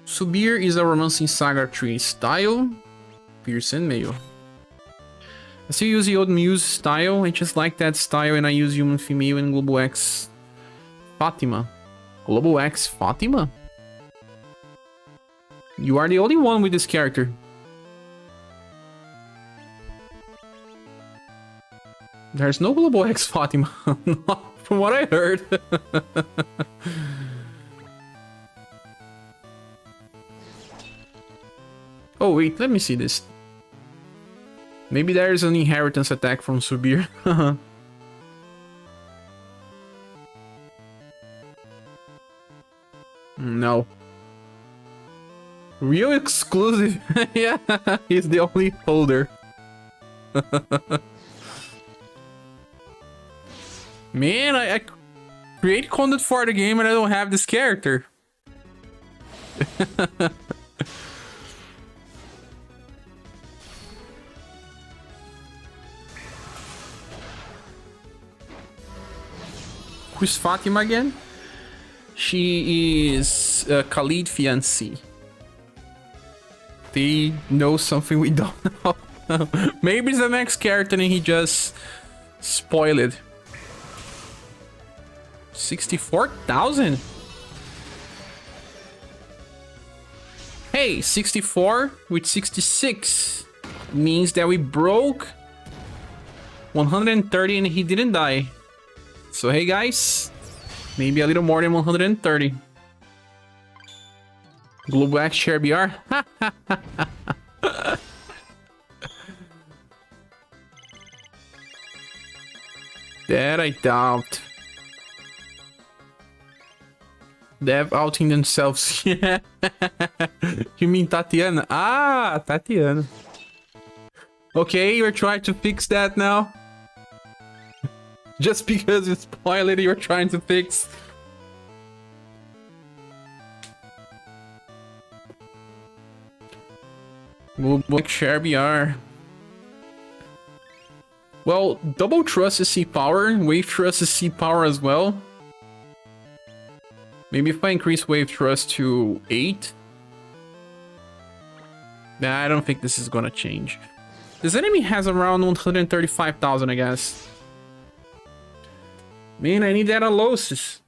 ScherBR is a Romancing Saga 3 style. Pearson Mayo. I still use the old Muse style. I just like that style and I use Human Female and Global X Fatima. Global X Fatima? You are the only one with this character. There's no Global X Fatima. From what I heard. Oh wait, let me see this. Maybe there's an inheritance attack from ScherBR. No. Real exclusive. Yeah, he's the only holder. Man, I create content for the game and I don't have this character. Who's Fatima again? She is Khalid fiancé. They know something we don't know. Maybe it's the next character and he just spoiled it. 64,000? Hey, 64 with 66 means that we broke 130 and he didn't die. So hey guys, maybe a little more than 130. Global X ScherBR. That I doubt. They're outing themselves. Yeah. You mean Tatiana? Ah, Tatiana. Okay, you're trying to fix that now? Just because you spoiled it, you're trying to fix. Global X ScherBR. Well, double trust is C power, wave trust is C power as well. Maybe if I increase wave trust to 8. Nah, I don't think this is gonna change. This enemy has around 135,000, I guess. Man, I need that Alosis.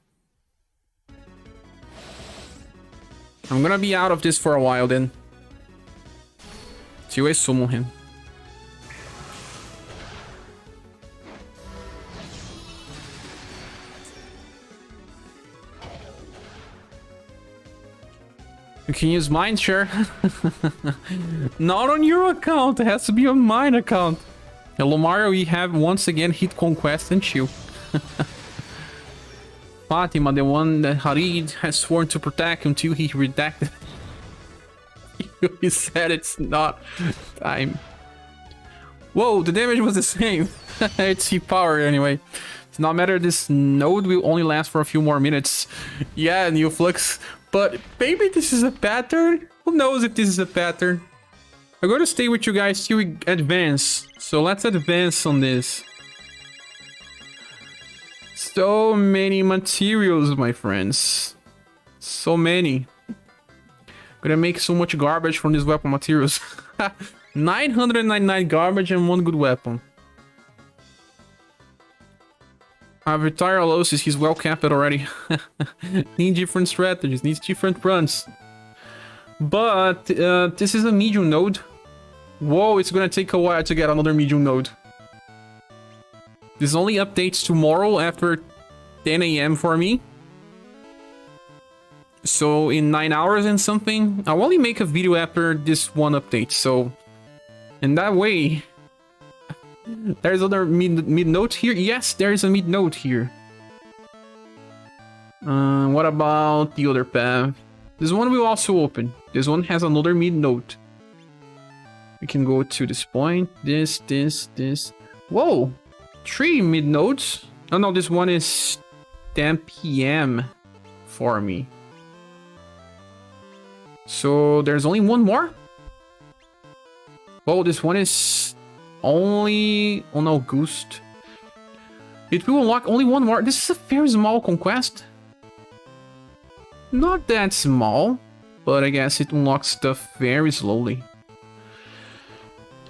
I'm gonna be out of this for a while then. Till I summon him. You can use mine, sure. Not on your account, it has to be on mine account. Hello Mario, we have once again hit Conquest and chill. Fatima, the one that Harid has sworn to protect until he redacted. He said it's not time. Whoa, the damage was the same. It's C power anyway. It's not matter, this node will only last for a few more minutes. Yeah, new flux. But maybe this is a pattern? Who knows if this is a pattern? I'm going to stay with you guys till we advance. So let's advance on this. So many materials, my friends. So many. Gonna make so much garbage from these weapon materials. 999 garbage and one good weapon. I've retired Alosis, he's well capped already. Need different strategies, needs different runs. But this is a medium node. Whoa, it's gonna take a while to get another medium node. This only updates tomorrow after 10 AM for me. So in 9 hours and something, I'll only make a video after this one update. So in that way, there's other mid note here. Yes, there is a mid note here. What about the other path? This one will also open. This one has another mid note. We can go to this point. This. Whoa! 3 mid nodes. Oh no, this one is 10 p.m. for me. So there's only one more? Oh, this one is only on August. It will unlock only one more. This is a very small conquest. Not that small, but I guess it unlocks stuff very slowly.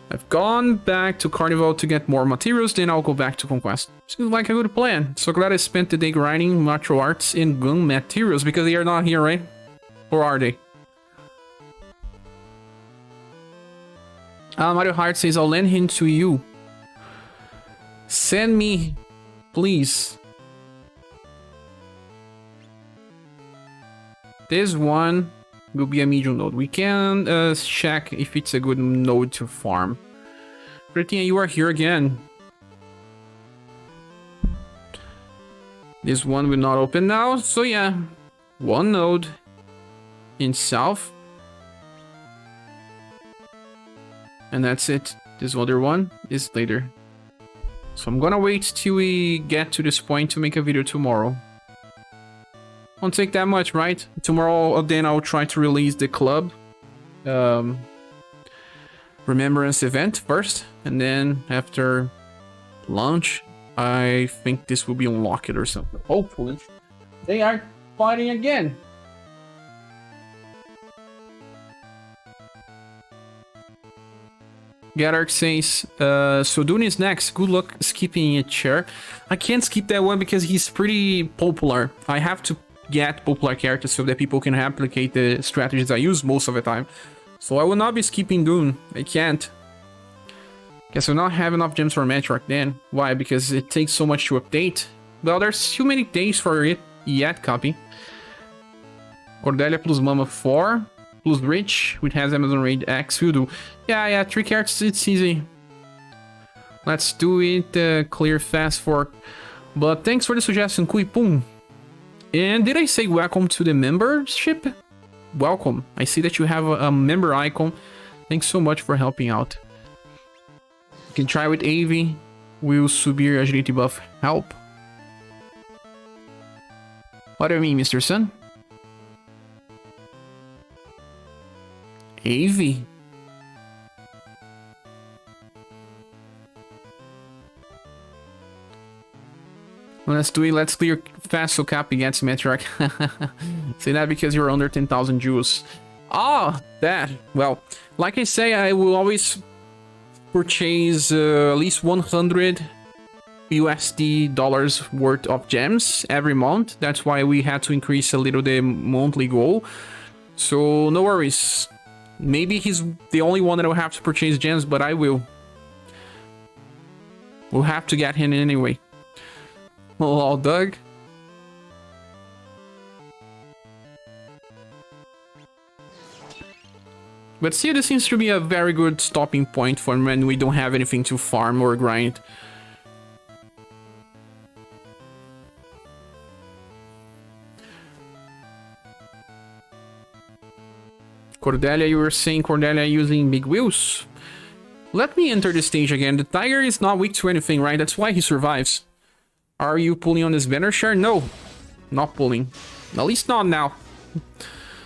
I've gone back to Carnival to get more materials, then I'll go back to Conquest. Seems like a good plan. So glad I spent the day grinding martial arts and gun materials, because they are not here, right? Or are they? Mario Hart says, I'll lend him to you. Send me, please. This one will be a medium node. We can check if it's a good node to farm. Cretina, you are here again. This one will not open now, so yeah. One node in south. And that's it. This other one is later. So I'm gonna wait till we get to this point to make a video tomorrow. Won't take that much, right? Tomorrow, then I'll try to release the club remembrance event first, and then after launch, I think this will be unlocked or something. Hopefully, they are fighting again. Gadark says, so Dune is next. Good luck skipping a chair. I can't skip that one because he's pretty popular. I have to get popular characters so that people can replicate the strategies I use most of the time. So I will not be skipping Dune. I can't. Guess I'll not have enough gems for Metroid then. Why? Because it takes so much to update. Well, there's too many days for it yet, copy. Cordelia plus Mama 4 plus Rich, which has Amazon Raid X will do. Yeah, 3 characters, it's easy. Let's do it clear fast for... But thanks for the suggestion, Kuipum. And did I say welcome to the membership? Welcome. I see that you have a member icon. Thanks so much for helping out. You can try with AV. Will subir agility buff help? What do you mean, Mr. Sun? AV? Let's do it. Let's clear fast so Cap gets Metroid. Say that because you're under 10,000 jewels. Ah, that. Well, like I say, I will always purchase at least 100 USD dollars worth of gems every month. That's why we had to increase a little the monthly goal. So no worries. Maybe he's the only one that will have to purchase gems, but I will. We'll have to get him anyway. Lol, Doug. But see, this seems to be a very good stopping point for when we don't have anything to farm or grind. Cordelia, you were saying Cordelia using big wheels? Let me enter the stage again. The tiger is not weak to anything, right? That's why he survives. Are you pulling on this banner share? No, not pulling. At least not now.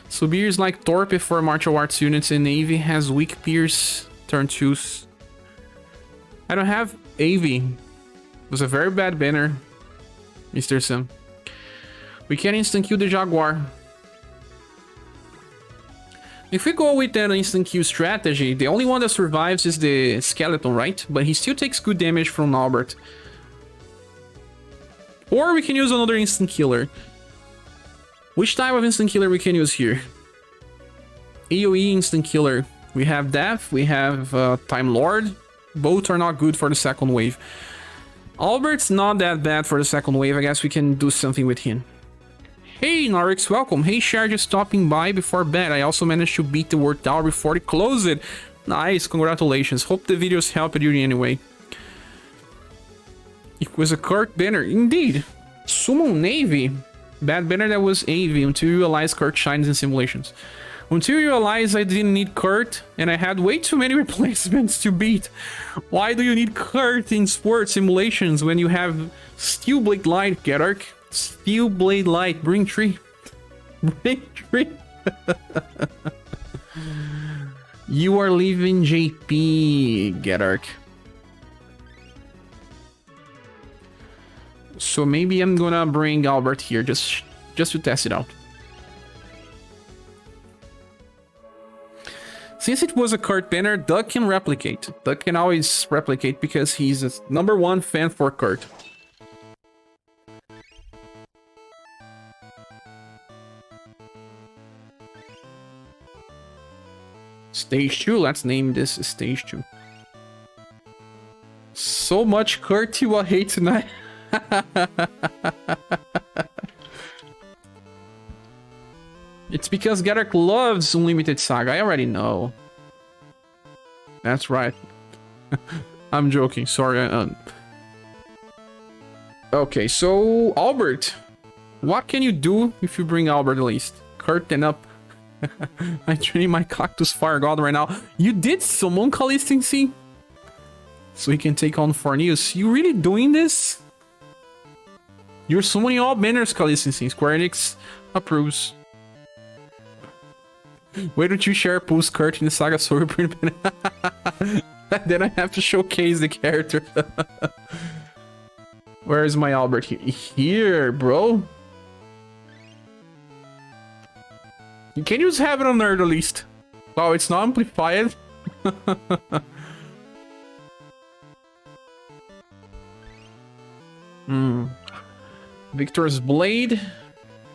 Subir is like Torpe for martial arts units, and Navy has weak Pierce turn 2s. I don't have AV. It was a very bad banner, Mr. Sim. We can instant kill the Jaguar. If we go with that instant kill strategy, the only one that survives is the skeleton, right? But he still takes good damage from Albert. Or we can use another instant killer. Which type of instant killer we can use here? AoE instant killer. We have Death, we have Time Lord. Both are not good for the second wave. Albert's not that bad for the second wave. I guess we can do something with him. Hey Norix, welcome. Hey Cher, just stopping by before bed. I also managed to beat the World Tower before they close it. Nice, congratulations. Hope the videos helped you anyway. It was a Kurt banner, indeed. Summon Navy. Bad banner that was AV until you realize Kurt shines in simulations. Until you realize I didn't need Kurt, and I had way too many replacements to beat. Why do you need Kurt in sports simulations when you have Steel Blade Light, Gedark? Steel Blade Light, bring 3. Bring 3. You are leaving JP, Gedark. So maybe I'm gonna bring Albert here just to test it out. Since it was a Kurt banner, Doug can replicate. Doug can always replicate because he's a #1 fan for Kurt. Stage 2, let's name this Stage 2. So much Kurt you will hate tonight. It's because Gedark loves Unlimited Saga. I already know. That's right. I'm joking. Sorry. Okay, so Albert. What can you do if you bring Albert at least? Curtain up. I'm training my Cactus Fire God right now. You did summon Consistency? So he can take on Forneus. You really doing this? You're summoning all banners, Consistency. Square Enix approves. Why don't you share a post Kurt in the Saga Soul Reprint banner? Then I have to showcase the character. Where is my Albert? Here, bro. Can you just have it on Nerd at least? Wow, it's not amplified. Victor's Blade.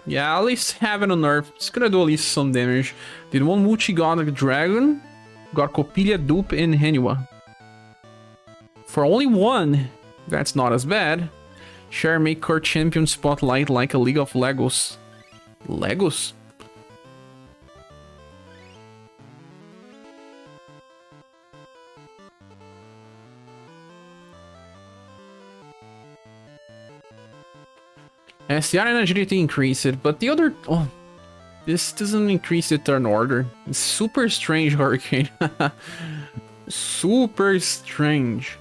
Yeah, at least have it on Nerf. It's gonna do at least some damage. Did one multi-god dragon. Got Coppelia, Dupe, and Henua. For only one, that's not as bad. Share make Kurt champion spotlight like a League of Legos. Legos? STR and agility increase it, but the other... Oh, this doesn't increase the turn order. It's super strange, Hurricane. Super strange.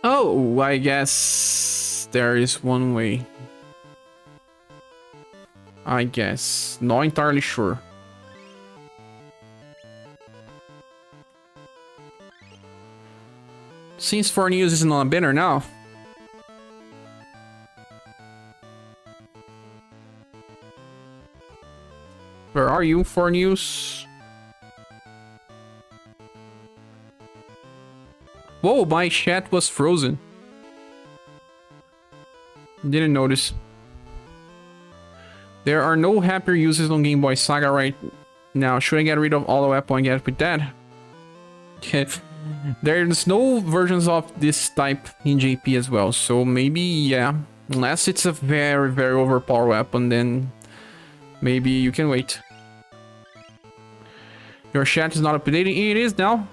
Oh, I guess there is one way. I guess. Not entirely sure. Since Forneus is not a banner now. Where are you, Forneus? Whoa, my chat was frozen. Didn't notice. There are no happier uses on Game Boy Saga right now. Should I get rid of all the weapon and get with that? There's no versions of this type in JP as well, so maybe, yeah. Unless it's a very, very overpowered weapon, then maybe you can wait. Your chat is not updating. It is now.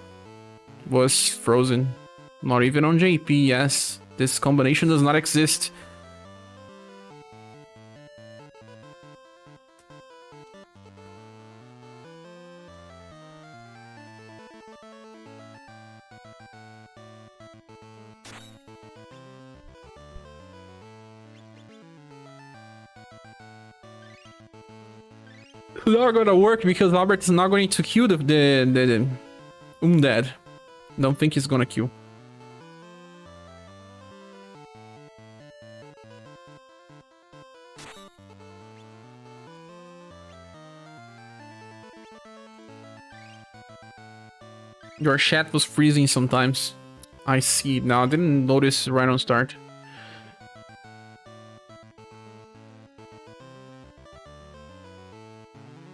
Was frozen. Not even on JP, yes. This combination does not exist. Not gonna work because Albert is not going to kill the Undead. Don't think he's gonna kill. Your chat was freezing sometimes. I see it now. I didn't notice right on start.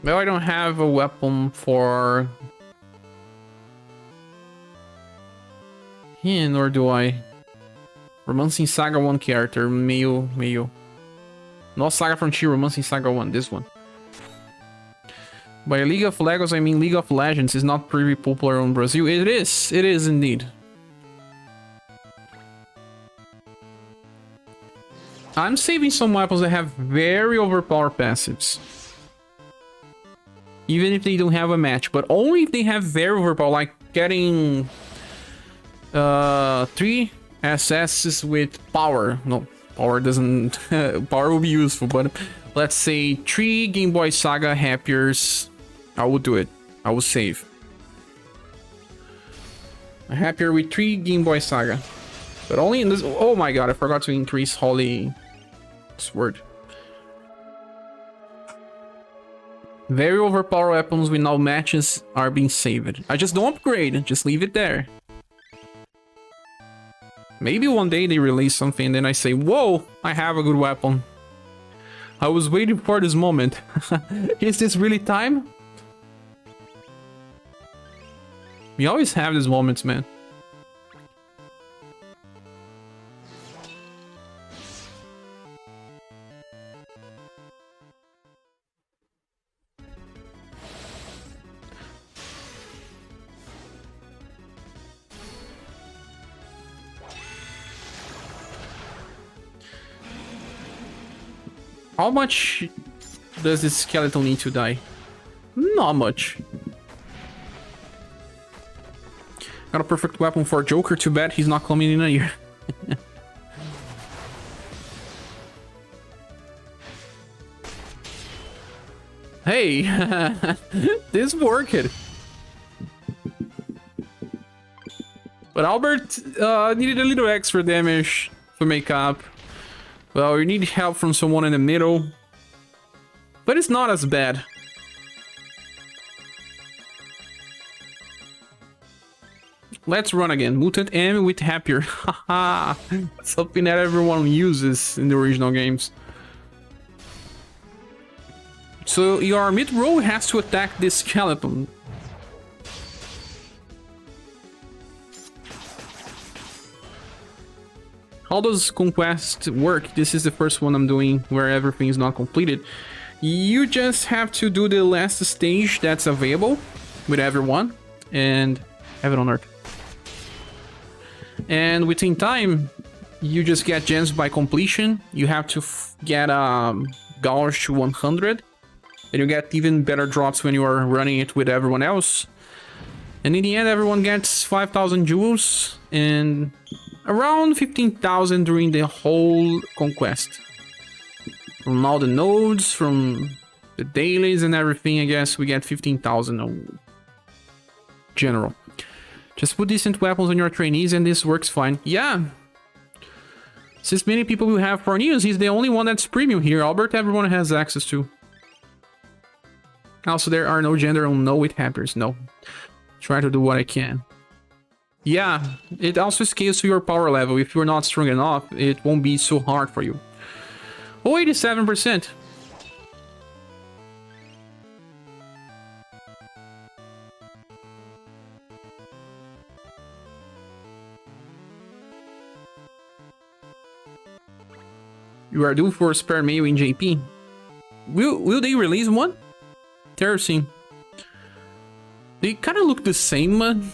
Well, I don't have a weapon for him, nor do I. Romancing Saga 1 character, Mayu. Not Saga Frontier, Romancing Saga 1, this one. By League of Legos, I mean League of Legends is not pretty popular in Brazil. It is indeed. I'm saving some weapons that have very overpowered passives. Even if they don't have a match, but only if they have very overpowered, like getting 3 SSs with power. No, power doesn't... power will be useful, but let's say 3 Game Boy SaGa Happiers. I will do it. I will save. A Happier with 3 Game Boy SaGa. But only in this... Oh my god, I forgot to increase Holy Sword. Very overpowered weapons with no matches are being saved. I just don't upgrade, just leave it there. Maybe one day they release something and then I say, whoa, I have a good weapon. I was waiting for this moment. Is this really time? We always have these moments, man. How much does this skeleton need to die? Not much. Got a perfect weapon for Joker, too bad he's not coming in a year. Hey, this worked. But Albert needed a little extra damage to make up. Well, you need help from someone in the middle. But it's not as bad. Let's run again. Mutant M with Happier. Haha. Something that everyone uses in the original games. So your mid-row has to attack this skeleton. How does Conquest work? This is the first one I'm doing where everything is not completed. You just have to do the last stage that's available with everyone and have it on Earth. And within time, you just get gems by completion. You have to get gauge to 100. And you get even better drops when you are running it with everyone else. And in the end, everyone gets 5,000 jewels and around 15,000 during the whole Conquest. From all the nodes, from the dailies and everything, I guess we get 15,000 general. Just put decent weapons on your trainees and this works fine. Yeah. Since many people who have Forneos, he's the only one that's premium here. Albert, everyone has access to. Also, there are no gender on no with hampers. No. Try to do what I can. Yeah, it also scales to your power level. If you're not strong enough, it won't be so hard for you. Oh, 87%. You are due for spare mail in JP. Will they release one? Terracing. They kind of look the same, man.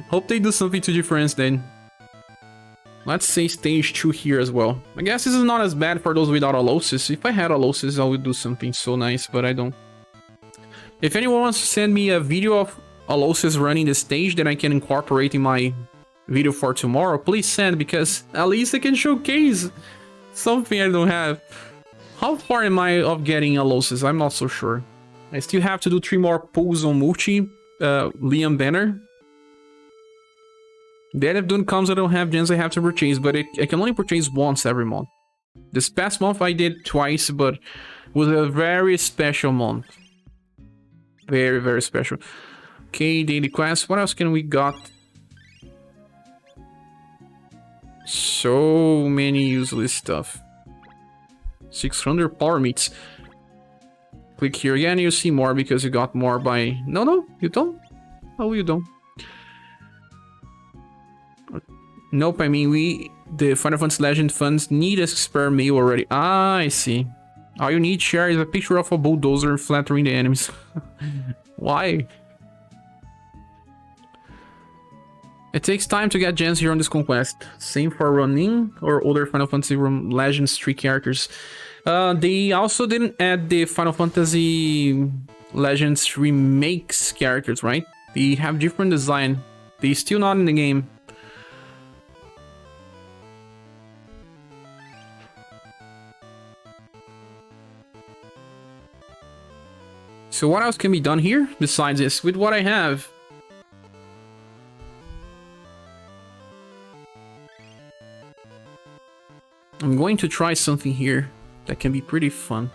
Hope they do something to difference then. Let's say stage 2 here as well. I guess this is not as bad for those without Alosis. If I had Alosis, I would do something so nice, but I don't. If anyone wants to send me a video of Alosis running the stage that I can incorporate in my video for tomorrow, please send, because at least I can showcase something I don't have. How far am I of getting Alosis? I'm not so sure. I still have to do 3 more pulls on multi. Liam Banner. Then if Dune comes, I don't have gems I have to purchase, but I can only purchase once every month. This past month I did twice, but it was a very special month. Very, very special. Okay, daily quest. What else can we got? So many useless stuff. 600 power meats. Click here again, you see more because you got more by... No, you don't. Oh, you don't. Nope, I mean, the Final Fantasy Legend funds need a spare mail already. Ah, I see. All you need, share, is a picture of a bulldozer flattering the enemies. Why? It takes time to get gems here on this Conquest. Same for running or other Final Fantasy Legends 3 characters. They also didn't add the Final Fantasy Legends remakes characters, right? They have different design. They still not in the game. So what else can be done here besides this with what I have? I'm going to try something here that can be pretty fun.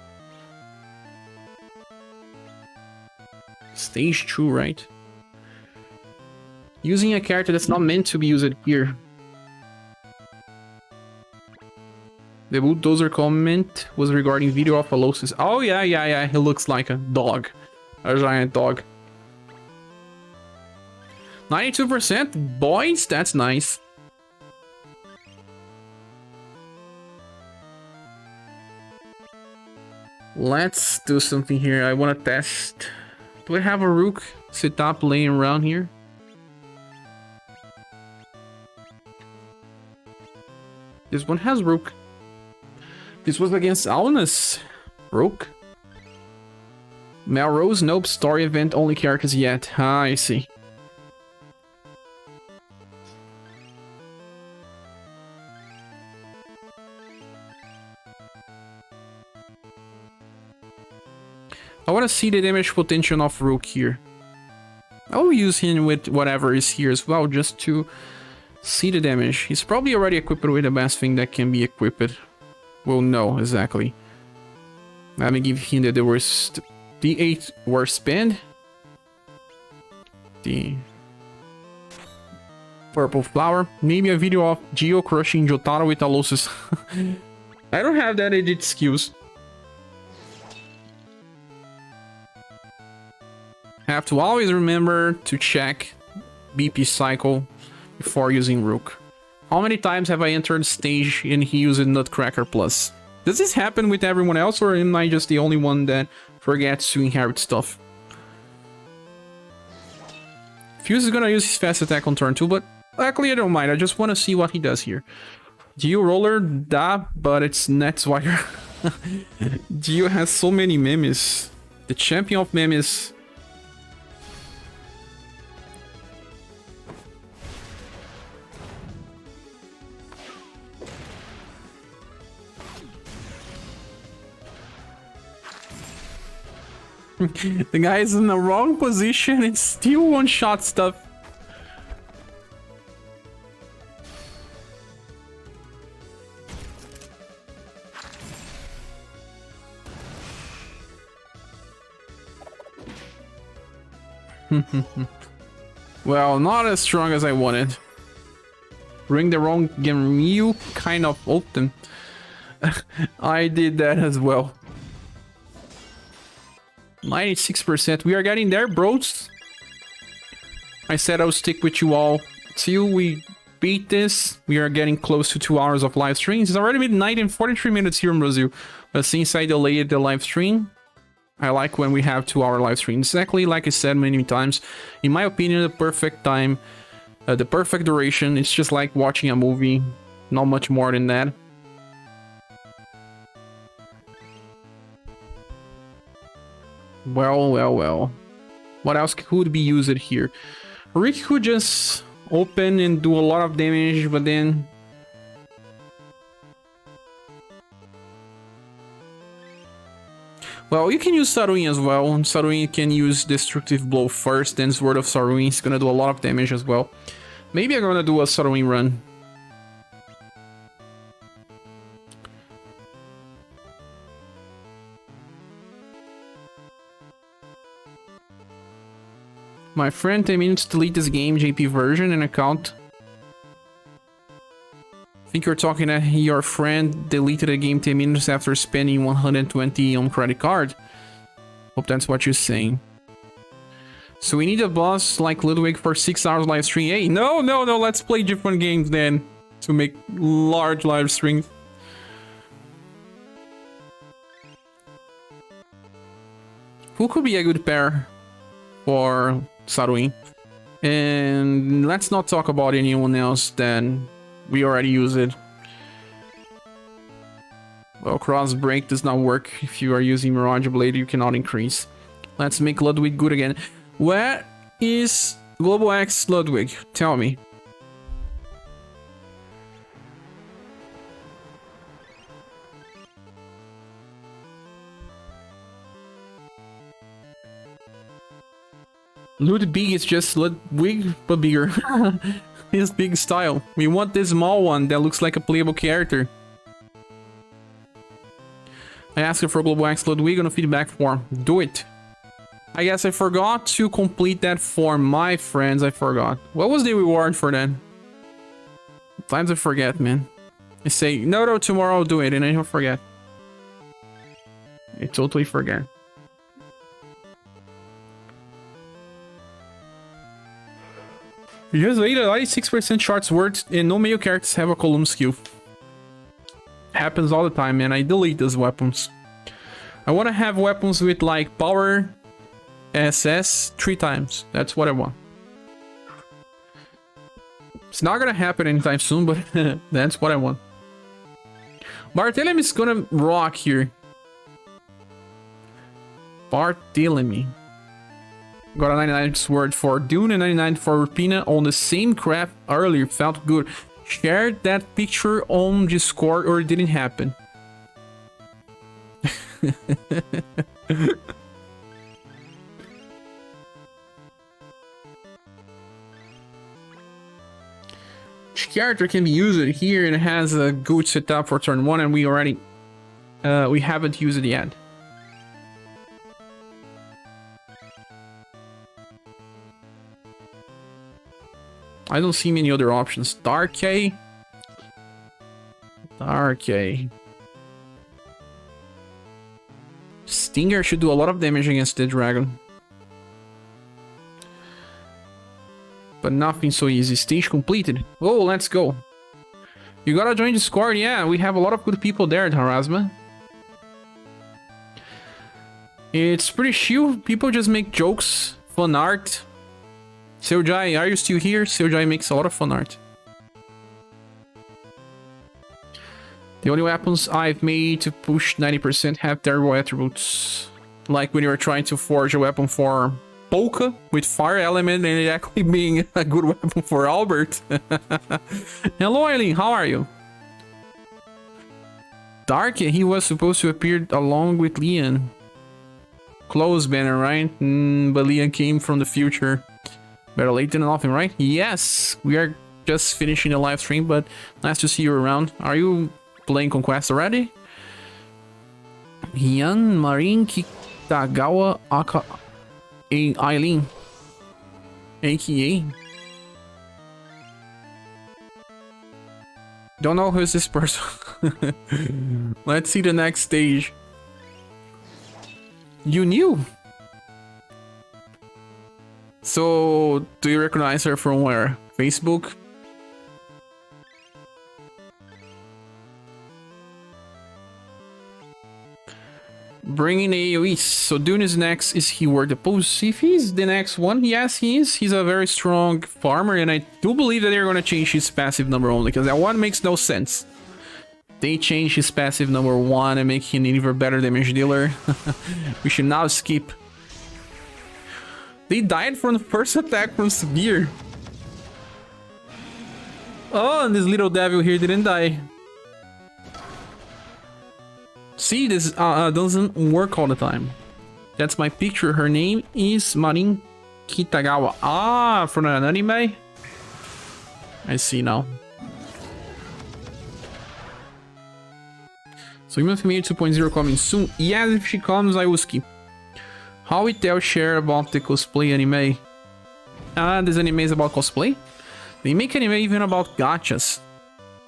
Stage 2, right? Using a character that's not meant to be used here. The bulldozer comment was regarding video of Alosis. Oh yeah, he looks like a dog. A giant dog. 92%? Boys, that's nice. Let's do something here. I want to test. Do I have a rook set up laying around here? This one has rook. This was against Alnus. Rook. Melrose, nope. Story event, only characters yet. Ah, I see. I want to see the damage potential of Rook here. I will use him with whatever is here as well, just to see the damage. He's probably already equipped with the best thing that can be equipped. Well, no, exactly. Let me give him the worst... the 8 worst spend. The... purple flower. Maybe a video of Geo crushing Jotaro with Alosis. I don't have that edit skills. Have to always remember to check BP cycle before using Rook. How many times have I entered stage and he used Nutcracker Plus? Does this happen with everyone else, or am I just the only one that forgets to inherit stuff? Fuse is gonna use his fast attack on turn 2, but luckily I don't mind. I just want to see what he does here. Geo roller, da, but it's Netzwire. Geo has so many memes. The champion of memes. The guy is in the wrong position and still one-shot stuff. Well, not as strong as I wanted. Ring the wrong game, you kind of open. I did that as well. 96%. We are getting there, bros. I said I'll stick with you all till we beat this. We are getting close to 2 hours of live streams. It's already midnight and 43 minutes here in Brazil. But since I delayed the live stream, I like when we have 2-hour live streams. Exactly like I said many times. In my opinion, the perfect time, the perfect duration. It's just like watching a movie. Not much more than that. Well. What else could be used here? Rick could just open and do a lot of damage, but then... Well, you can use Saruin as well. Saruin can use Destructive Blow first, then Sword of Saruin is gonna do a lot of damage as well. Maybe I'm gonna do a Saruin run. My friend 10 minutes to delete this game, JP version and account. I think you're talking that your friend deleted the game 10 minutes after spending 120 on credit card. Hope that's what you're saying. So we need a boss like Ludwig for 6 hours live stream. Hey, no, let's play different games then to make large live streams. Who could be a good pair for Saruin? And let's not talk about anyone else then. We already use it. Well, cross break does not work. If you are using Mirage Blade, you cannot increase. Let's make Ludwig good again. Where is Global X Ludwig? Tell me. Ludwig is just Ludwig, but bigger. His big style. We want this small one that looks like a playable character. I asked her for Global X Ludwig on a feedback form. Do it. I guess I forgot to complete that form, my friends. I forgot. What was the reward for that? Sometimes I forget, man. I say, no, tomorrow I'll do it, and I don't forget. I totally forget. You just made a 96% shots worth, and no male characters have a column skill. Happens all the time, man. I delete those weapons. I want to have weapons with like power SS 3 times. That's what I want. It's not gonna happen anytime soon, but that's what I want. Barthélemy is gonna rock here. Barthélemy. Got a 99 sword for Dune and 99 for Rupina on the same craft earlier. Felt good. Shared that picture on Discord or it didn't happen. Each character can be used here and it has a good setup for turn 1 and we already we haven't used it yet. I don't see many other options. Dark-A. Dark-A. Stinger should do a lot of damage against the dragon. But nothing so easy. Stage completed. Oh, let's go. You gotta join Discord. Yeah, we have a lot of good people there at Harasma. It's pretty chill. People just make jokes, fun art. SaGa, are you still here? SaGa makes a lot of fun art. The only weapons I've made to push 90% have terrible attributes. Like when you're trying to forge a weapon for Polka with fire element and it actually being a good weapon for Albert. Hello Eileen, how are you? Dark, he was supposed to appear along with Leon. Close banner, right? But Leon came from the future. Better late than nothing, right? Yes, we are just finishing the live stream, but nice to see you around. Are you playing Conquest already? Yan Marin Kitagawa Aka Eileen, aka. Don't know who's this person. Let's see the next stage. You knew. So, do you recognize her from where? Facebook? Bringing AoEs. So Dune is next. Is he worth the post? If he's the next one, yes, he is. He's a very strong farmer, and I do believe that they're going to change his passive number only, because that one makes no sense. They change his passive number 1 and make him an even better damage dealer. We should now skip. They died from the first attack from ScherBR. Oh, and this little devil here didn't die. See, this doesn't work all the time. That's my picture. Her name is Marin Kitagawa. Ah, from an anime? I see now. So Human Female 2.0 coming soon. Yes, if she comes, I will skip. How we tell Cher about the cosplay anime? This anime is about cosplay? They make anime even about gachas.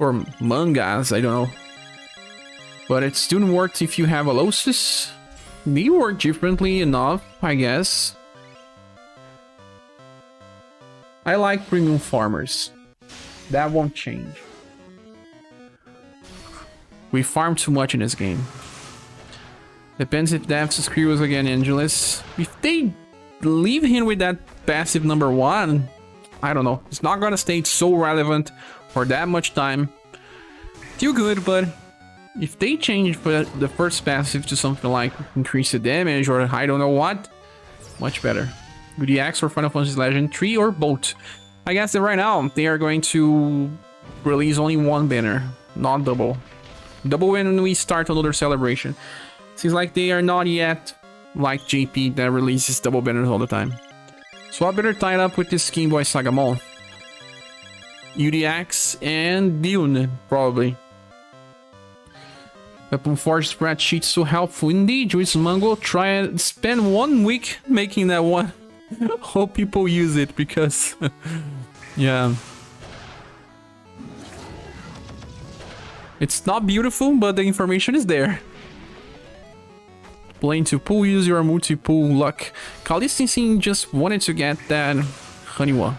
Or mangas, I don't know. But it still works if you have a Lotus. They work differently enough, I guess. I like premium farmers. That won't change. We farm too much in this game. Depends if they have to screw us again, Angelus. If they leave him with that passive number 1, I don't know. It's not gonna stay so relevant for that much time. Still good, but if they change the first passive to something like increase the damage or I don't know what, much better. UDX or Final Fantasy Legend 3 or both. I guess that right now they are going to release only one banner, not double. Double when we start another celebration. Seems like they are not yet like JP that releases double banners all the time. So I better tie it up with this Game Boy SaGa Mall. UDX and Dune, probably. Weapon Forge spreadsheet so helpful indeed. Juice Mango, try and spend 1 week making that one. Hope people use it because yeah. It's not beautiful, but the information is there. Playing to pool, use your multi-pool luck. Kalistin just wanted to get that Haniwa.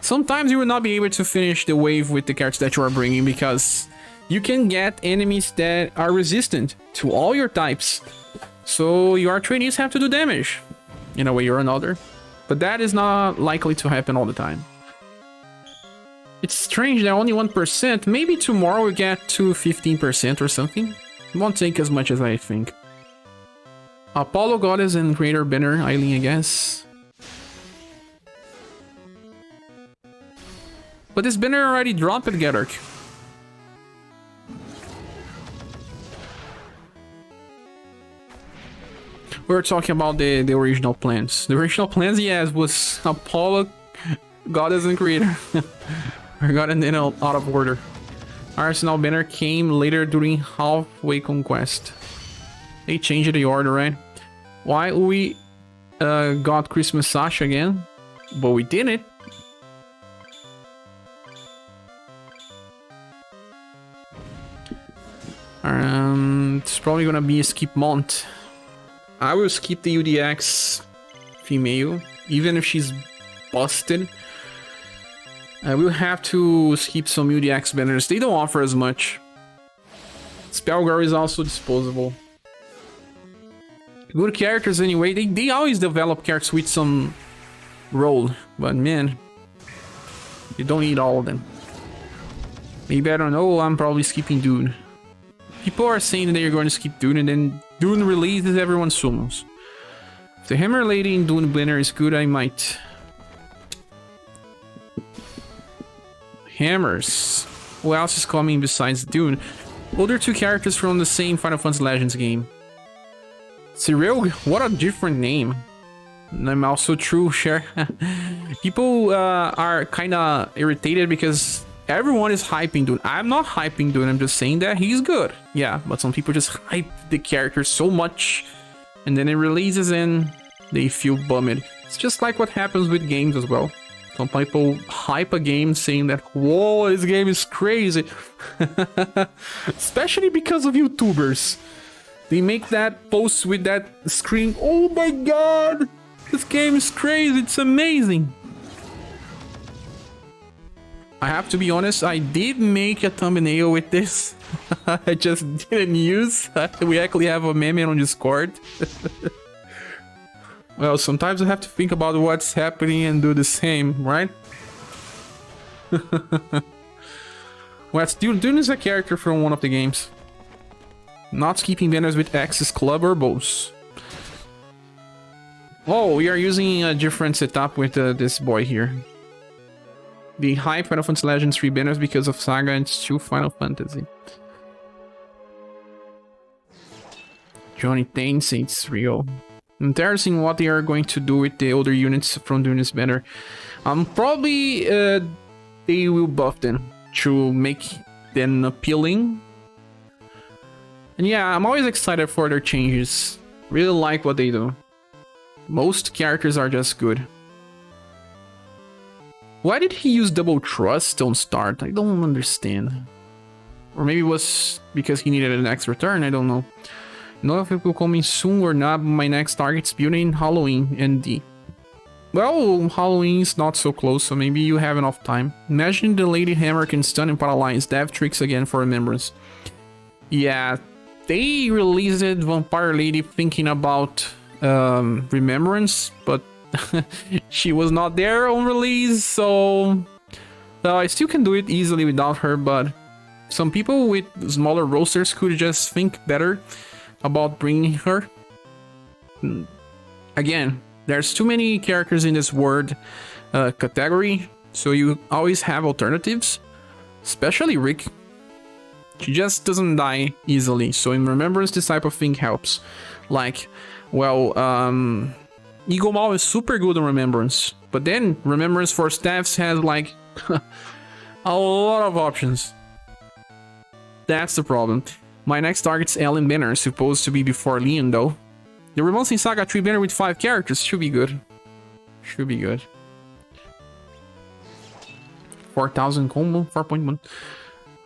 Sometimes you will not be able to finish the wave with the characters that you are bringing because you can get enemies that are resistant to all your types. So your trainees have to do damage in a way or another. But that is not likely to happen all the time. It's strange that only 1%. Maybe tomorrow we'll get to 15% or something. It won't take as much as I think. Apollo Goddess and Creator Banner, Eileen, I guess. But this banner already dropped at Geddark. We were talking about the original plans. The original plans, yes, was Apollo, Goddess, and Creator. I got it in out of order. Arsenal banner came later during halfway Conquest. They changed the order, right? Why we got Christmas Sash again, but we didn't. It's probably gonna be a skip month. I will skip the UDX female, even if she's busted. I will have to skip some UDX banners. They don't offer as much. Spellgirl is also disposable. Good characters anyway. They always develop characters with some role, but man, you don't need all of them. Maybe I don't know. I'm probably skipping Dune. People are saying that they're going to skip Dune, and then Dune releases, everyone summons. If the Hammer Lady in Dune banner is good, I might. Hammers. Who else is coming besides Dune? Other two characters from the same Final Fantasy Legends game. Cyril? What a different name. I'm also true, Cher. People are kinda irritated because everyone is hyping Dune. I'm not hyping Dune, I'm just saying that he's good. Yeah, but some people just hype the character so much and then it releases and they feel bummed. It's just like what happens with games as well. Some people hype a game saying that, whoa, this game is crazy. Especially because of YouTubers. They make that post with that scream, oh my god, this game is crazy, it's amazing. I have to be honest, I did make a thumbnail with this. I just didn't use. We actually have a meme on Discord. Well, sometimes I have to think about what's happening and do the same, right? Well, Dune is a character from one of the games. Not skipping banners with Axis Club or bows. Oh, we are using a different setup with this boy here. The high Final Fantasy Legends 3 banners because of SaGa and 2 Final Fantasy. Johnny Tain says it's real. Interesting what they are going to do with the older units from Dune's banner. Probably they will buff them to make them appealing. And yeah, I'm always excited for their changes. Really like what they do. Most characters are just good. Why did he use double trust on start? I don't understand. Or maybe it was because he needed an extra turn, I don't know. Know if it will come in soon or not, but my next target's building Halloween ND. Well, Halloween is not so close, so maybe you have enough time. Imagine the Lady Hammer can stun and paralyze death tricks again for Remembrance. Yeah, they released Vampire Lady thinking about Remembrance, but she was not there on release, so I still can do it easily without her, but some people with smaller rosters could just think better about bringing her. Again, there's too many characters in this word category, so you always have alternatives, especially Rick. She just doesn't die easily, so in Remembrance this type of thing helps. Like, well, Eagle Maw is super good on Remembrance, but then Remembrance for staffs has like a lot of options. That's the problem. My next target's Ellen Banner, supposed to be before Leon though. The Remoncing SaGa 3 banner with 5 characters should be good. Should be good. 4,000 combo, 4.1.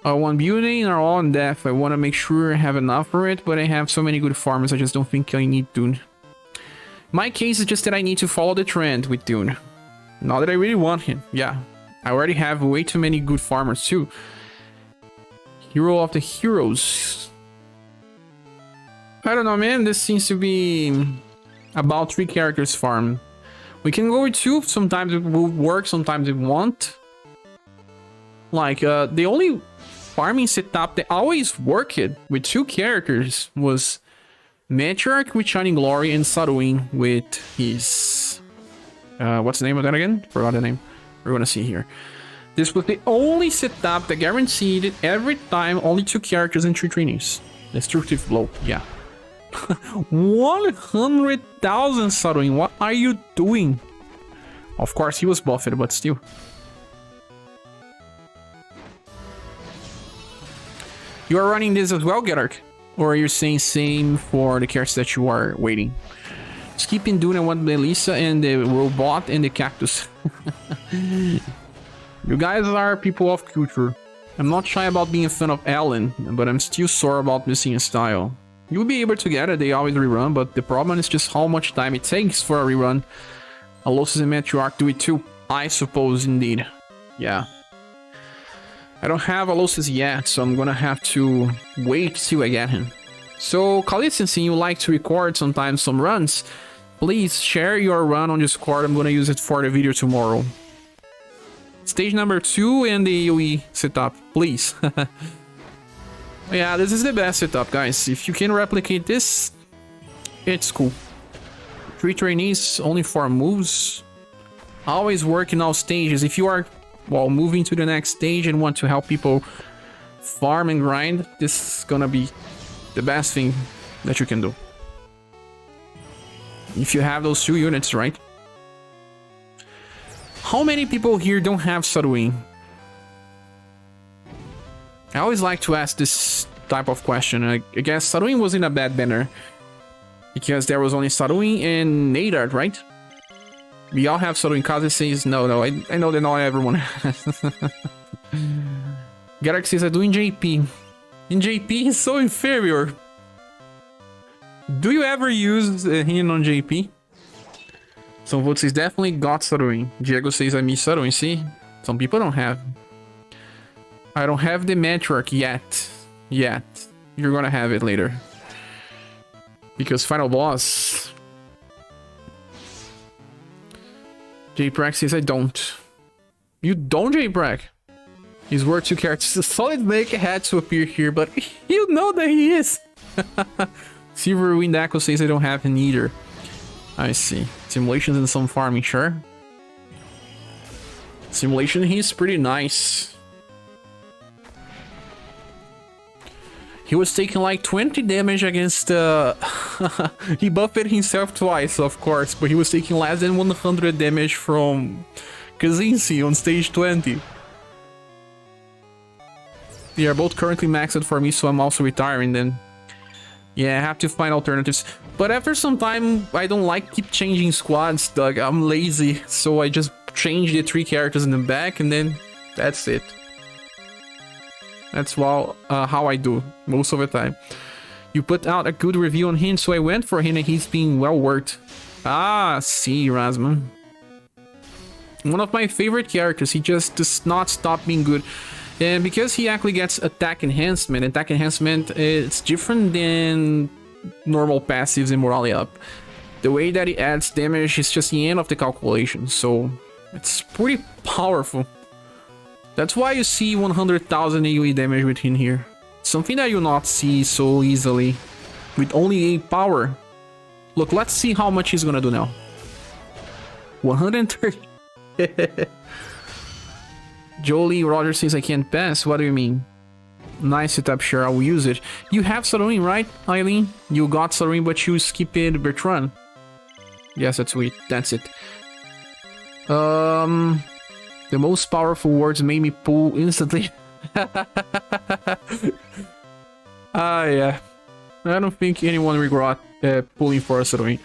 1 beauty are all on death. I want to make sure I have enough for it, but I have so many good farmers, I just don't think I need Dune. My case is just that I need to follow the trend with Dune. Not that I really want him. Yeah, I already have way too many good farmers too. Hero of the heroes. I don't know, man. This seems to be about 3 characters farm. We can go with 2. Sometimes it will work, sometimes it won't. Like, the only farming setup that always worked with 2 characters was Matriarch with Shining Glory and Saruin with his... what's the name of that again? Forgot the name. We're gonna see here. This was the only setup that guaranteed every time only 2 characters and 3 trainees. Destructive Blow, yeah. 100,000 Saruin, what are you doing? Of course he was buffed, but still. You are running this as well, Gerark? Or are you saying same for the characters that you are waiting? Skipping Dune and one Melissa and the robot and the cactus. You guys are people of culture. I'm not shy about being a fan of Ellen, but I'm still sore about missing a style. You'll be able to get it, they always rerun, but the problem is just how much time it takes for a rerun. Alosis and Matriarch do it too, I suppose, indeed. Yeah. I don't have Alosis yet, so I'm gonna have to wait till I get him. So, Khalid, since you like to record sometimes some runs, please share your run on Discord. I'm gonna use it for the video tomorrow. Stage number 2 and the UE setup, please. Yeah, this is the best setup, guys. If you can replicate this, it's cool. 3 trainees, only 4 moves. Always work in all stages. If you are, well, moving to the next stage and want to help people farm and grind, this is gonna be the best thing that you can do. If you have those 2 units, right? How many people here don't have Saruin? I always like to ask this type of question. I guess Saruin wasn't a bad banner, because there was only Saruin and Nadard, right? We all have Saruin. Kaze says, no, I know that not everyone has. Garrick says, I do in JP. In JP, he's so inferior. Do you ever use him on JP? Some votes says, definitely got Saruin. Diego says, I miss Saruin. See? Some people don't have. I don't have the Matriarch yet. You're gonna have it later. Because final boss... J-Prax says I don't. You don't, J-Prax? He's worth 2 characters. Solid Snake had to appear here, but you know that he is. Silver Wind Echo says I don't have him either. I see. Simulations and some farming, sure. Simulation, he's pretty nice. He was taking like 20 damage against... he buffed himself twice, of course, but he was taking less than 100 damage from Kazinsi on stage 20. They are both currently maxed for me, so I'm also retiring then. Yeah, I have to find alternatives. But after some time, I don't like keep changing squads, Doug. I'm lazy, so I just change the 3 characters in the back and then that's it. That's how I do most of the time. You put out a good review on him, so I went for him and he's being well worked. Ah, see, Rasman. One of my favorite characters, he just does not stop being good. And because he actually gets attack enhancement, it's different than normal passives in Morale Up. the way that it adds damage is just the end of the calculation, so it's pretty powerful. That's why you see 100,000 AoE damage within here. Something that you'll not see so easily with only 8 power. Look, let's see how much he's gonna do now. 130. Jolie Roger says I can't pass. What do you mean? Nice setup, sure, I will use it. You have Saruin, right, Eileen? You got Saruin, but you skipped Bertrand. Yes, that's sweet. That's it. The most powerful words made me pull instantly. Yeah. I don't think anyone regret pulling for a Saruin.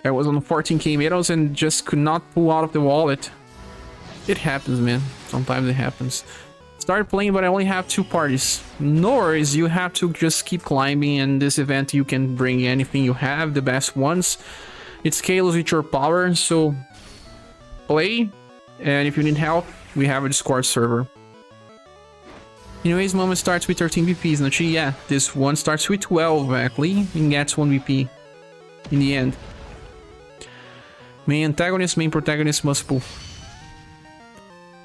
I was on 14k medals and just could not pull out of the wallet. It happens, man. Sometimes it happens. Started playing, but I only have 2 parties. No worries, you have to just keep climbing. In this event, you can bring anything you have, the best ones. It scales with your power, so play. And if you need help, we have a Discord server. Anyways, moment starts with 13 VPs. Not yeah, this one starts with 12 actually, and gets 1 VP in the end. Main antagonist, main protagonist must pull.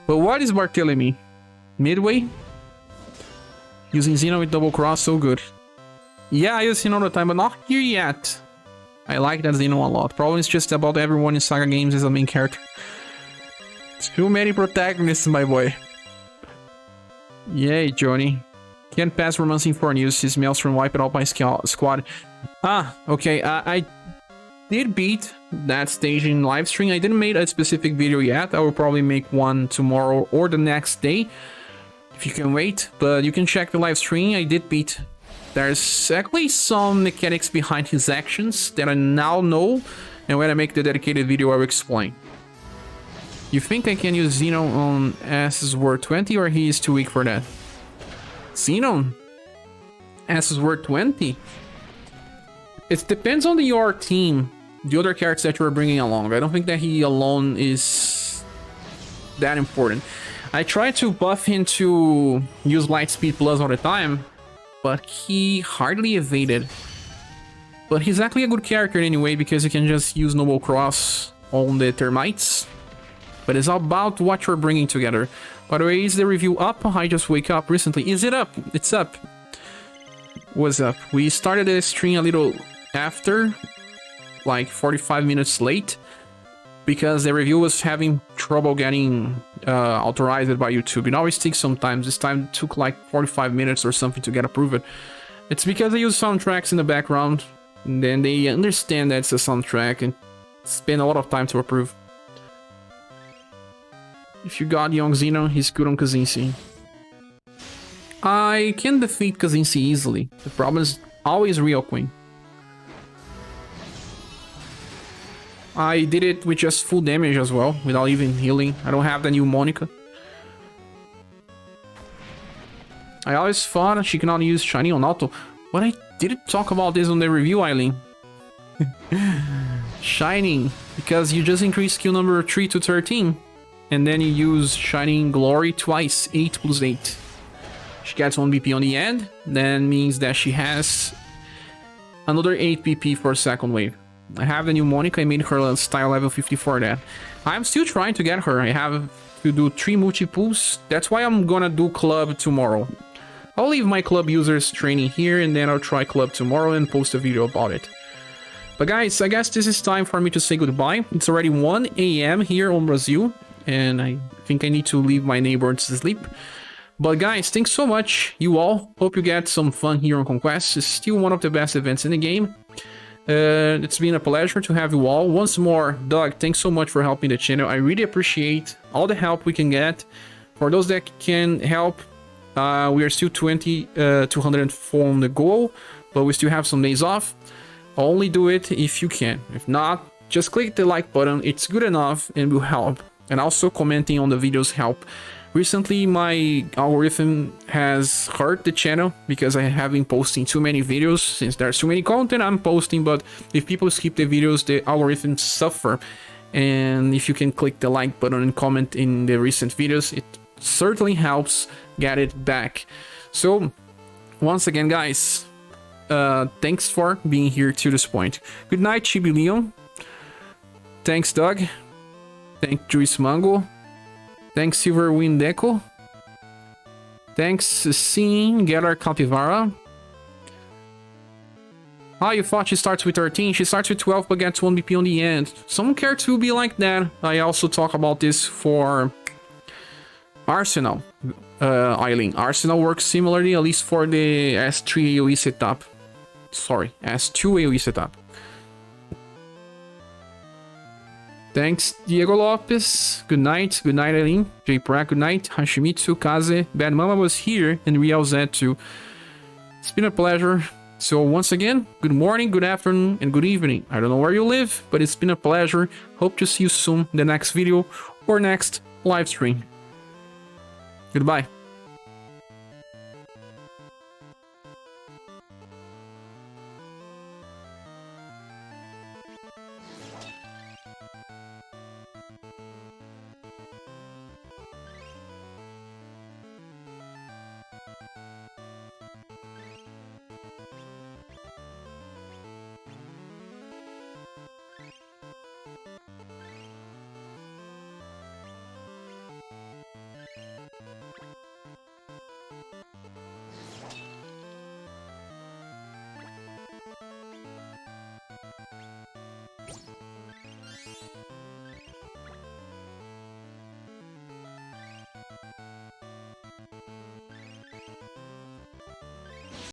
But what is Mark telling me? Midway? Using Xeno with double cross, so good. Yeah, I use Xeno all the time, but not here yet. I like that Xeno a lot. Problem is just about everyone in SaGa games is a main character. Too many protagonists, my boy. Yay, Johnny. Can't pass romancing for news. His Maelstrom wiped out my squad. Ah, okay. I did beat that stage in Livestream. I didn't make a specific video yet. I will probably make one tomorrow or the next day, if you can wait. But you can check the Livestream. I did beat. There's actually some mechanics behind his actions that I now know, and when I make the dedicated video, I will explain. You think I can use Xeno on S's Word 20, or he is too weak for that? Xeno? S's Word 20? It depends on your team, the other characters that you are bringing along. I don't think that he alone is that important. I tried to buff him to use Lightspeed Plus all the time, but he hardly evaded. But he's actually a good character anyway, because you can just use Noble Cross on the termites. But it's about what you're bringing together. By the way, is the review up? I just wake up recently. Is it up? It's up. What's up? We started the stream a little after, like 45 minutes late, because the review was having trouble getting authorized by YouTube. It always takes some time. This time it took like 45 minutes or something to get approved. It's because they use soundtracks in the background, and then they understand that it's a soundtrack and spend a lot of time to approve. If you got young Xeno, he's good on Kazinsi. I can defeat Kazinsi easily. The problem is always Real Queen. I did it with just full damage as well, without even healing. I don't have the new Monica. I always thought she cannot use Shiny on auto, but I didn't talk about this on the review, Eileen. Shining, because you just increase skill number 3 to 13. And then you use Shining Glory twice, 8 plus 8. She gets 1 BP on the end, then means that she has another 8 BP for second wave. I have the new Monica, I made her style level 50 for that. I'm still trying to get her. I have to do 3 multi-pulls. That's why I'm gonna do club tomorrow. I'll leave my club users training here, and then I'll try club tomorrow and post a video about it. But guys, I guess this is time for me to say goodbye. It's already 1 AM here on Brazil, and I think I need to leave my neighbors to sleep. But guys, thanks so much, you all. Hope you get some fun here on Conquest. It's still one of the best events in the game. It's been a pleasure to have you all. Once more, Doug, thanks so much for helping the channel. I really appreciate all the help we can get. For those that can help, we are still 200 from the goal, but we still have some days off. Only do it if you can. If not, just click the like button. It's good enough and will help. And also commenting on the videos help. Recently, my algorithm has hurt the channel because I have been posting too many videos. Since there's too many content I'm posting, but if people skip the videos, the algorithms suffer. And if you can click the like button and comment in the recent videos, it certainly helps get it back. So, once again, guys, Thanks for being here to this point. Good night, Chibi Leon. Thanks, Doug. Thanks, Juice Mango. Thanks, Silver Wind Deco. Thanks, Scene, Getter Capivara. Ah, you thought she starts with 13? She starts with 12 but gets 1 BP on the end. Some characters will be like that. I also talk about this for Arsenal, Eileen. Arsenal works similarly, at least for the S3 AoE setup. Sorry, S2 AoE setup. Thanks, Diego Lopez. Good night. Good night, Eileen. J Pratt, good night. Hashimitsu, Kaze. Bad Mama was here, and Riel Zed too. It's been a pleasure. So once again, good morning, good afternoon, and good evening. I don't know where you live, but it's been a pleasure. Hope to see you soon in the next video or next live stream. Goodbye.